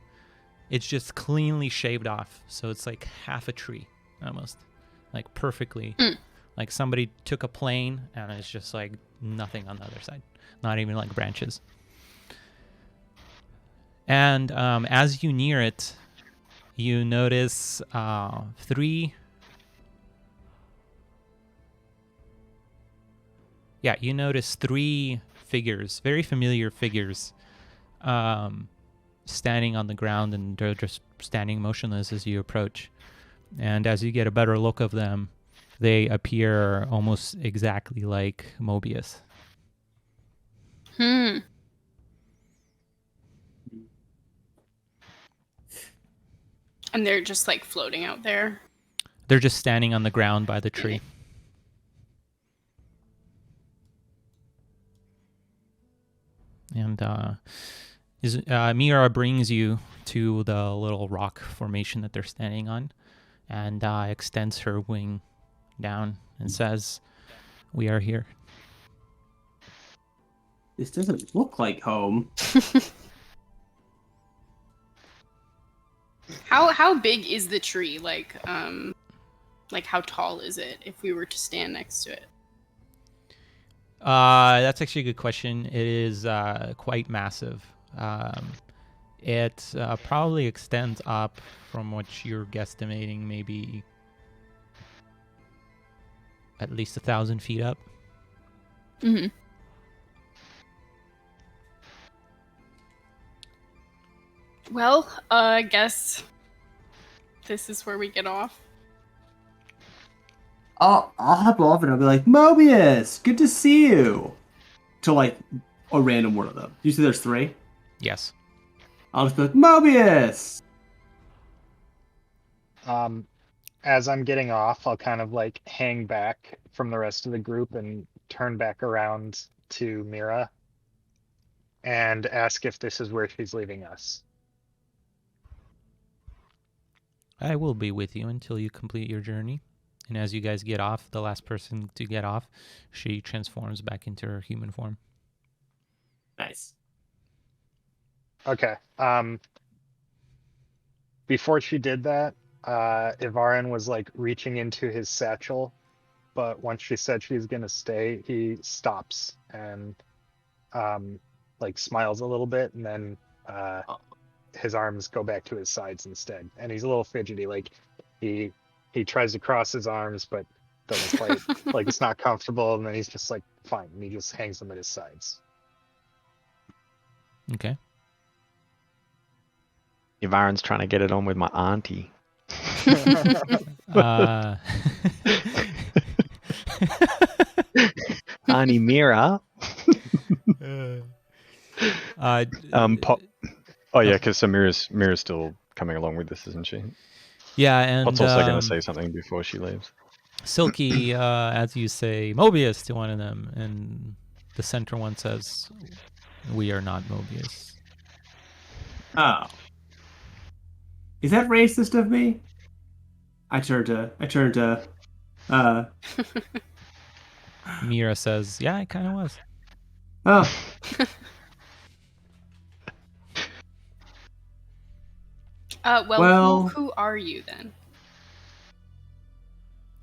it's just cleanly shaved off. So it's like half a tree, almost. Like perfectly. Like somebody took a plane and it's just like nothing on the other side. Not even like branches. And as you near it, you notice 3... Yeah, you notice 3 figures, very familiar figures, standing on the ground, and they're just standing motionless as you approach. And as you get a better look of them, they appear almost exactly like Mobius. Hmm. And they're just like floating out there. They're just standing on the ground by the tree. And Mira brings you to the little rock formation that they're standing on, and extends her wing down and says, "We are here." This doesn't look like home. How big is the tree? Like how tall is it if we were to stand next to it? That's actually a good question. It is quite massive. It probably extends up from what you're guesstimating, maybe at least 1,000 feet up. Mm-hmm. Well, I guess this is where we get off. I'll hop off and I'll be like, Mobius, good to see you. To like a random one of them. You see there's 3? Yes. I'll just be like, Mobius! As I'm getting off, I'll kind of like hang back from the rest of the group and turn back around to Mira and ask if this is where she's leaving us. I will be with you until you complete your journey. And as you guys get off, the last person to get off, she transforms back into her human form. Nice. Okay. Before she did that, Ivarin was like reaching into his satchel, but once she said she's gonna stay, he stops and like smiles a little bit, and then his arms go back to his sides instead. And he's a little fidgety, like he tries to cross his arms, but doesn't quite like it's not comfortable, and then he's just like fine, and he just hangs them at his sides. Okay. Ivarin's trying to get it on with my auntie. Auntie Mira. Pot. Oh yeah, because Mira's still coming along with this, isn't she? Yeah, and Pot's also going to say something before she leaves. Silky, as you say, Mobius to one of them, and the center one says, "We are not Mobius." Oh. Is that racist of me? I turned to Mira says, "Yeah, it kind of was." Oh. Well, who are you then?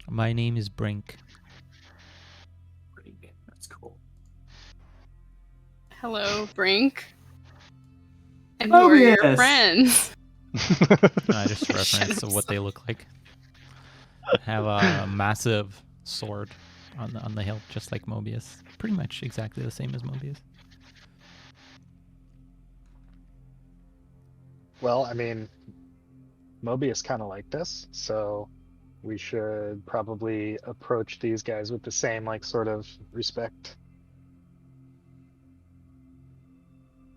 My name is Brink. That's cool. Hello, Brink. And who are your yes. friends? Just a reference of what they look like. Have a massive sword on the hilt, just like Mobius. Pretty much exactly the same as Mobius. Well, I mean, Mobius kind of liked us, so we should probably approach these guys with the same, like, sort of respect.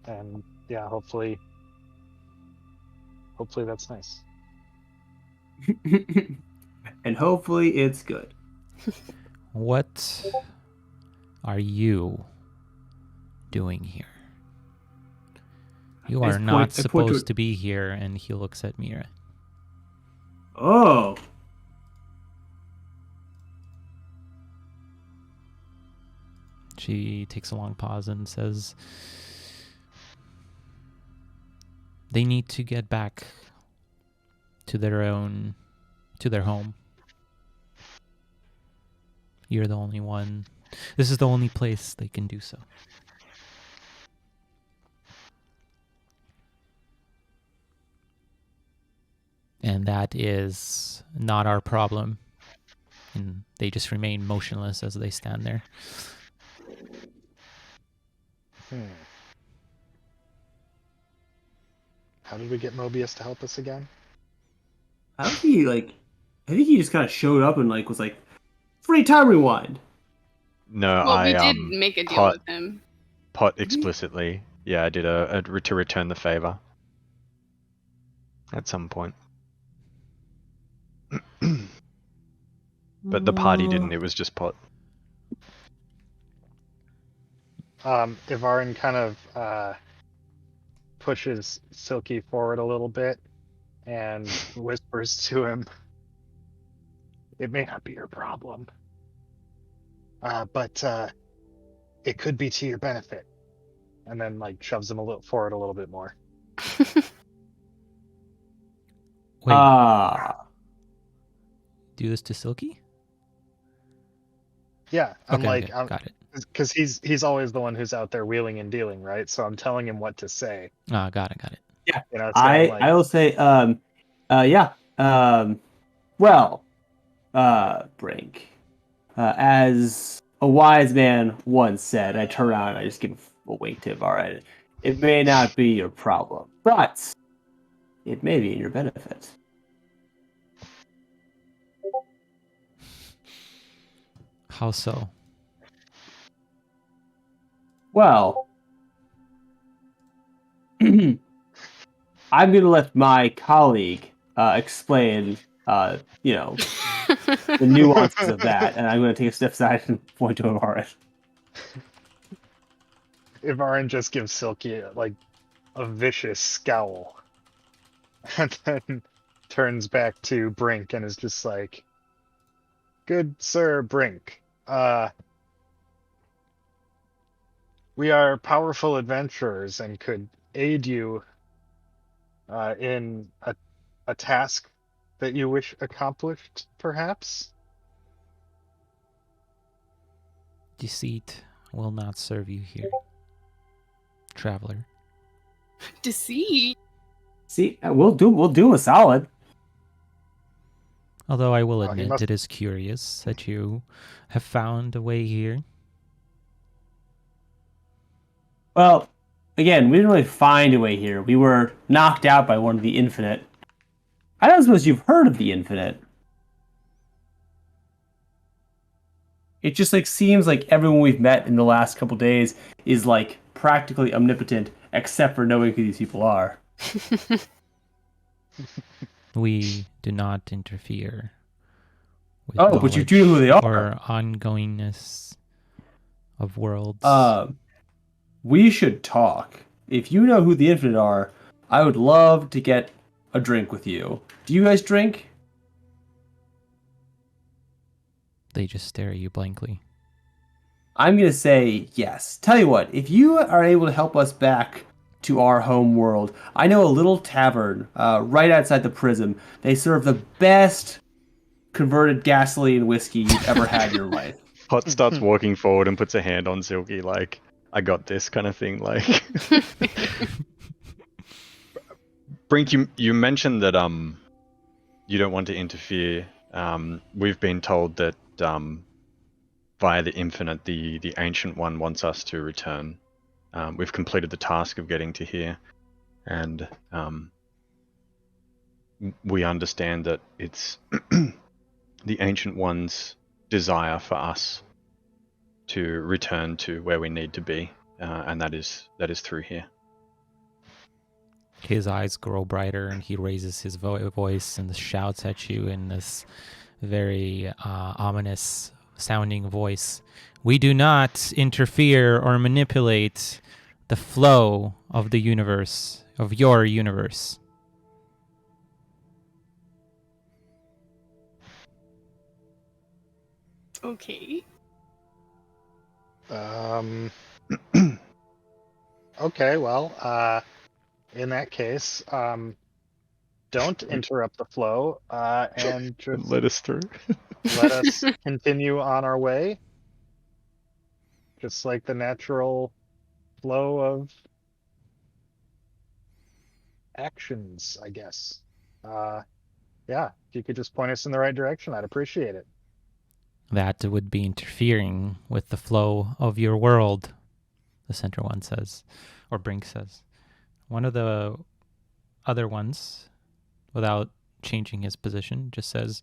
And yeah, hopefully that's nice. And hopefully it's good. What are you doing here? You are not supposed to be here, and he looks at Mira. Oh. She takes a long pause and says, they need to get back to their home. You're the only one. This is the only place they can do so. And that is not our problem. And they just remain motionless as they stand there. How did we get Mobius to help us again? I think he just kind of showed up and was like, free time rewind. No, well, we did make a deal with him. Pot explicitly. Yeah, I did to return the favor. At some point. But the party didn't, it was just Pot. Ivarin kind of pushes Silky forward a little bit and whispers to him, it may not be your problem, but it could be to your benefit. And then shoves him forward a little bit more. Wait. Do this to Silky? Yeah, okay, got it. Because he's always the one who's out there wheeling and dealing, right? So I'm telling him what to say. Got it. Yeah, so I will say, Brink, as a wise man once said, I turn around and I just give a wink to Ivarin. It may not be your problem, but it may be in your benefit. How so? Well, I'm going to let my colleague explain, the nuances of that, and I'm going to take a step aside and point to Avarin. Ivarin just gives Silky like a vicious scowl, and then turns back to Brink and is just like, "Good Sir Brink, we are powerful adventurers and could aid you in a task that you wish accomplished, perhaps?" Deceit will not serve you here, traveler. Deceit. See, we'll do a solid. Although I will Oh, he admit must- it is curious that you have found a way here. Well, again, we didn't really find a way here. We were knocked out by one of the Infinite. I don't suppose you've heard of the Infinite. It just like seems like everyone we've met in the last couple days is like practically omnipotent, except for knowing who these people are. We do not interfere with Oh, but you do know who they knowledge are. or ongoingness of worlds. We should talk. If you know who the Infinite are, I would love to get a drink with you. Do you guys drink? They just stare at you blankly. I'm going to say yes. Tell you what, if you are able to help us back to our home world, I know a little tavern right outside the prism. They serve the best converted gasoline whiskey you've ever had in your life. Hot starts walking forward and puts a hand on Silky, like, I got this kind of thing. Like, Brink, you mentioned that you don't want to interfere. We've been told that via the Infinite, the Ancient One wants us to return. We've completed the task of getting to here, and we understand that it's the Ancient One's desire for us to return to where we need to be, and that is through here. His eyes grow brighter and he raises his voice and shouts at you in this very ominous sounding voice. We do not interfere or manipulate the flow of the universe, of your universe. Okay. Okay, well, in that case, don't interrupt the flow, and just Let us through. let us continue on our way, just like the natural flow of actions, I guess. Yeah, if you could just point us in the right direction, I'd appreciate it. That would be interfering with the flow of your world, the center one says, or Brink says. One of the other ones, without changing his position, just says,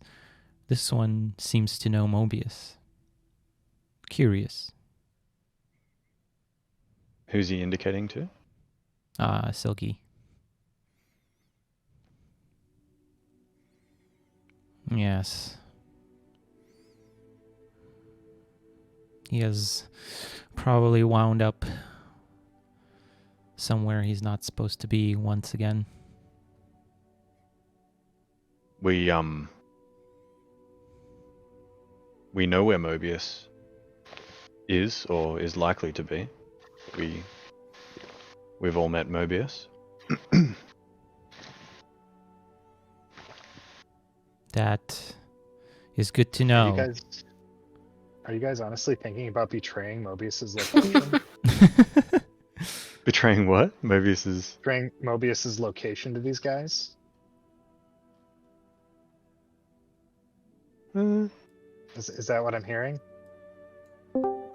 this one seems to know Mobius. Curious. Who's he indicating to? Silky. Yes. He has probably wound up somewhere he's not supposed to be once again. We know where Mobius is or is likely to be. We've all met Mobius. That is good to know. Are you guys honestly thinking about betraying Mobius's location? Betraying what? Mobius's... Betraying Mobius's location to these guys? Is that what I'm hearing?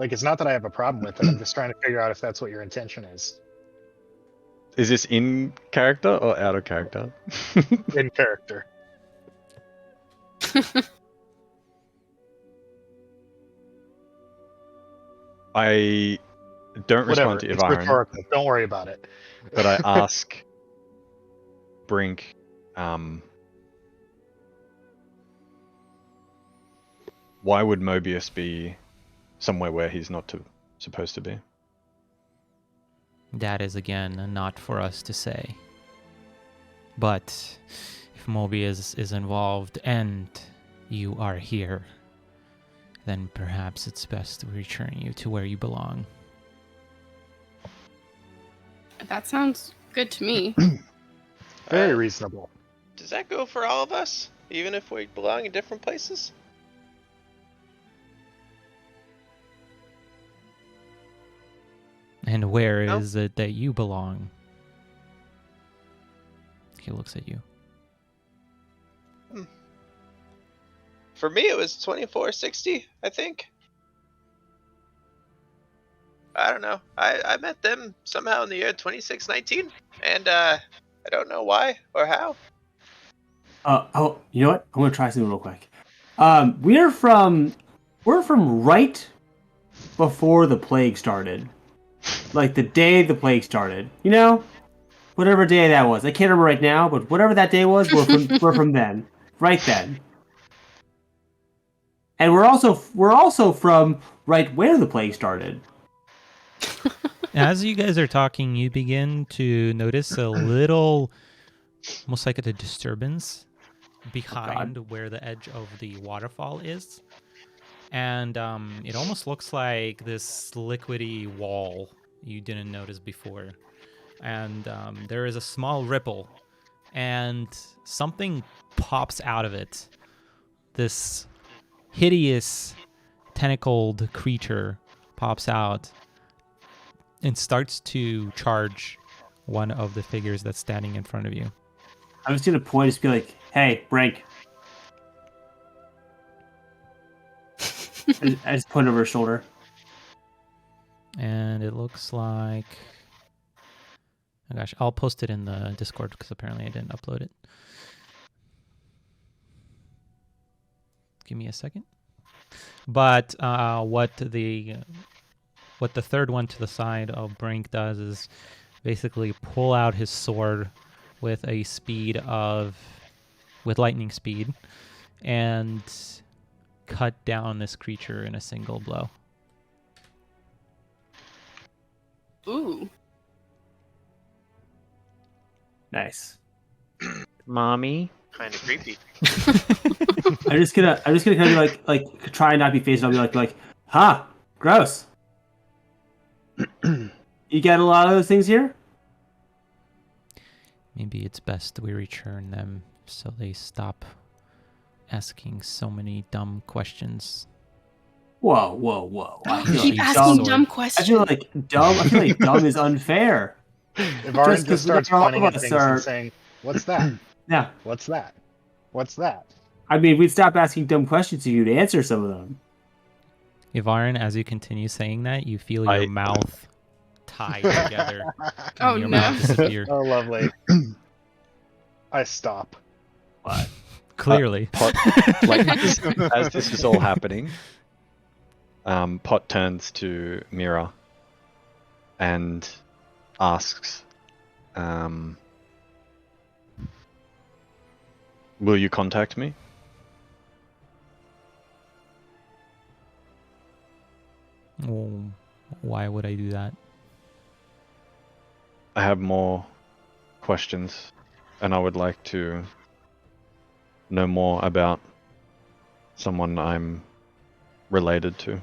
Like, it's not that I have a problem with it. I'm just trying to figure out if that's what your intention is. Is this in character or out of character? In character. I don't Whatever. respond to It's Ivarin, rhetorical. Don't worry about it. but I ask Brink, why would Mobius be somewhere where he's not supposed to be? That is, again, not for us to say. But if Mobius is involved and you are here, then perhaps it's best to return you to where you belong. That sounds good to me. Very reasonable. Does that go for all of us, even if we belong in different places? And where No. is it that you belong? He looks at you. For me, it was 2460, I think. I don't know. I met them somehow in the year 2619, and I don't know why or how. You know what? I'm gonna try something real quick. We're from right before the plague started, like the day the plague started. You know, whatever day that was. I can't remember right now, but whatever that day was, we're from then, right then. And we're also from right where the plague started. As you guys are talking, you begin to notice a little, almost like a disturbance behind where the edge of the waterfall is. And it almost looks like this liquidy wall you didn't notice before. And there is a small ripple, and something pops out of it. This hideous tentacled creature pops out and starts to charge one of the figures that's standing in front of you. I was gonna point, just be like, "Hey, Brink." I just point over her shoulder. And it looks like... Oh gosh, I'll post it in the Discord because apparently I didn't upload it. Give me a second. But what the third one to the side of Brink does is basically pull out his sword with lightning speed, and cut down this creature in a single blow. Ooh. Nice. Mommy? Kind of creepy. I'm just gonna kind of be like try and not be phased. I'll be like, "Huh, gross." You got a lot of those things here? Maybe it's best we return them so they stop asking so many dumb questions. Whoa. I feel Keep like asking dumb. dumb questions. I feel like dumb is unfair. Ivarin just starts all pointing of at us things are- and saying, "What's that? Yeah. What's that? What's that?" I mean, we'd stop asking dumb questions so you'd answer some of them. Yvarin, as you continue saying that, you feel your mouth tie together. Oh, and your no. mouth disappear. Oh, lovely. I stop. Clearly. Pot, like as this is all happening, Pot turns to Mira and asks, "Will you contact me?" Well, why would I do that? I have more questions, and I would like to know more about someone I'm related to.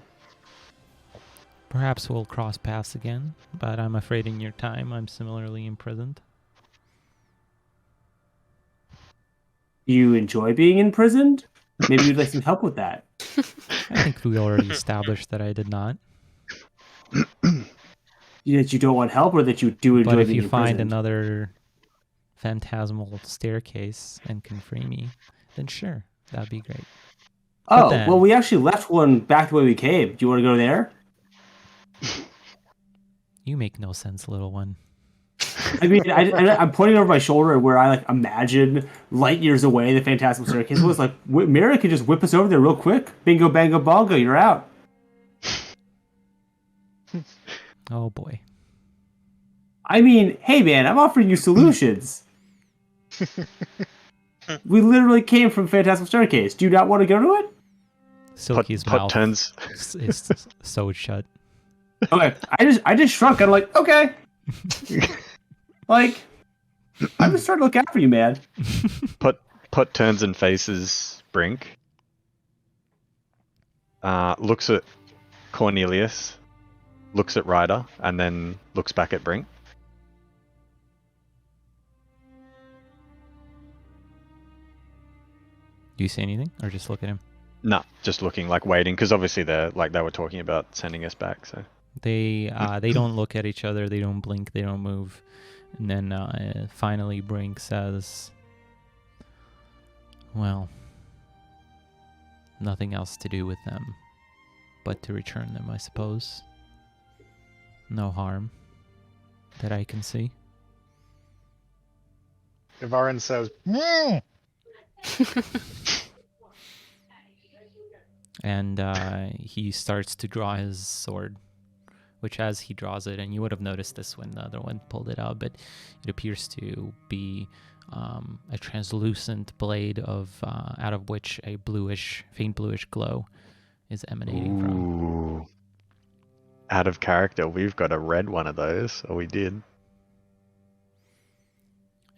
Perhaps we'll cross paths again, but I'm afraid in your time I'm similarly imprisoned. You enjoy being imprisoned? Maybe you'd like some help with that. I think we already established that I did not. That you don't want help, or that you do enjoy But if being you find imprisoned? another phantasmal staircase and can free me, then sure, that'd be great. Oh, then- well, we actually left one back the way we came. Do you want to go there? You make no sense, little one. I mean, I'm pointing over my shoulder where I like imagine light years away the Phantasmal Staircase was. Like, Mira could just whip us over there real quick. Bingo, bango, bongo, you're out. Oh boy. I mean, hey man, I'm offering you solutions. We literally came from Fantastic Staircase. Do you not want to go to it? Silky's Pot mouth turns. is sewed shut. Okay, I just shrunk. I'm like, okay. Like, I'm just trying to look out for you, man. Pot turns and faces Brink. Looks at Cornelius, looks at Ryder, and then looks back at Brink. Do you say anything, or just look at him? Nah, just looking, like waiting, because obviously they were talking about sending us back. So They don't look at each other. They don't blink. They don't move. And then finally, Brink says, "Well, nothing else to do with them, but to return them, I suppose. No harm that I can see." Ivarin says, And he starts to draw his sword, which as he draws it, and you would have noticed this when the other one pulled it out, but it appears to be a translucent blade of out of which a faint bluish glow is emanating from. Ooh. Out of character, we've got a red one of those, or we did.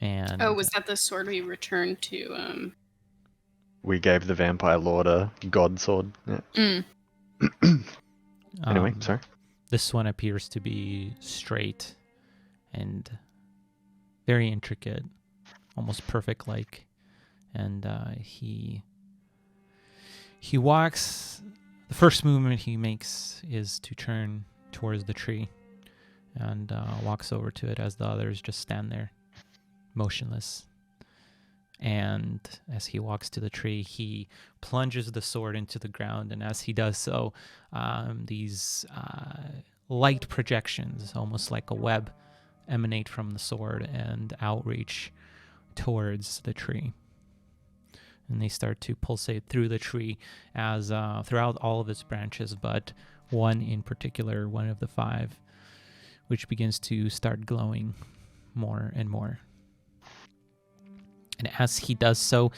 And Oh, was that the sword we returned to? We gave the vampire lord a god sword. Yeah. Anyway, sorry. This one appears to be straight and very intricate, almost perfect-like. And he walks. The first movement he makes is to turn towards the tree and walks over to it as the others just stand there, motionless. And as he walks to the tree, he plunges the sword into the ground. And as he does so, these light projections, almost like a web, emanate from the sword and outreach towards the tree. And they start to pulsate through the tree as throughout all of its branches, but one in particular, one of the 5, which begins to start glowing more and more. And as he does so,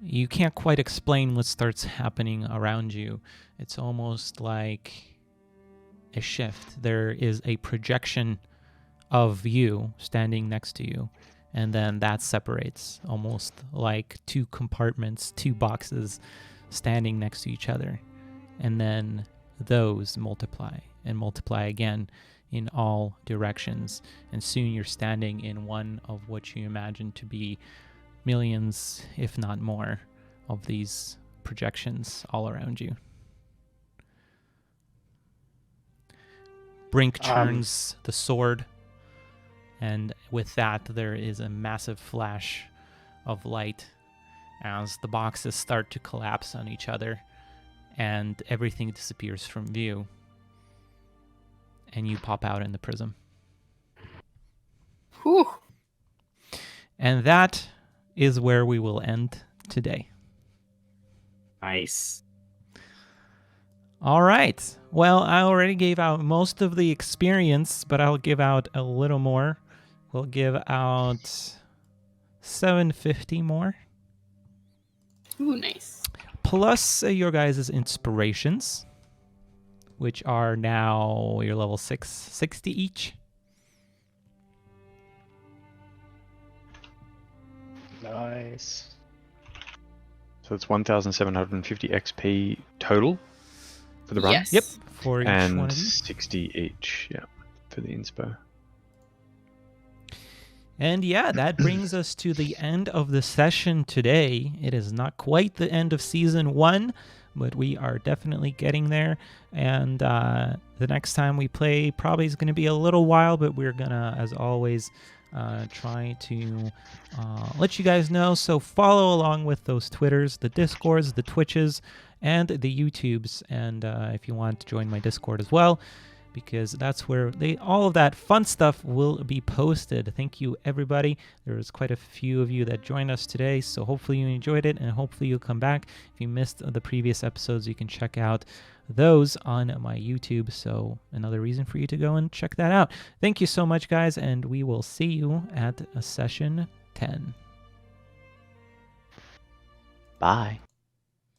you can't quite explain what starts happening around you. It's almost like a shift. There is a projection of you standing next to you, and then that separates, almost like 2 compartments, 2 boxes standing next to each other. And then those multiply and multiply again in all directions. And soon you're standing in one of what you imagine to be millions, if not more, of these projections all around you. Brink turns the sword, and with that there is a massive flash of light as the boxes start to collapse on each other and everything disappears from view, and you pop out in the prism. Whew. And that is where we will end today. Nice. All right. Well, I already gave out most of the experience, but I'll give out a little more. We'll give out 750 more. Ooh, nice. Plus your guys' inspirations, which are now your level 660 each. nice. So it's 1,750 XP total for the run. Yes. Yep. For each one And of you. 60 each, yeah, for the inspo. And yeah, that brings us to the end of the session today. It is not quite the end of season 1, but we are definitely getting there. And the next time we play probably is going to be a little while, but we're going to, as always, try to let you guys know. So follow along with those Twitters, the Discords, the Twitches, and the YouTubes. And if you want to join my Discord as well, because that's where all of that fun stuff will be posted. Thank you, everybody. There was quite a few of you that joined us today, so hopefully you enjoyed it, and hopefully you'll come back. If you missed the previous episodes, you can check out those on my YouTube, so another reason for you to go and check that out. Thank you so much, guys, and we will see you at session 10. Bye.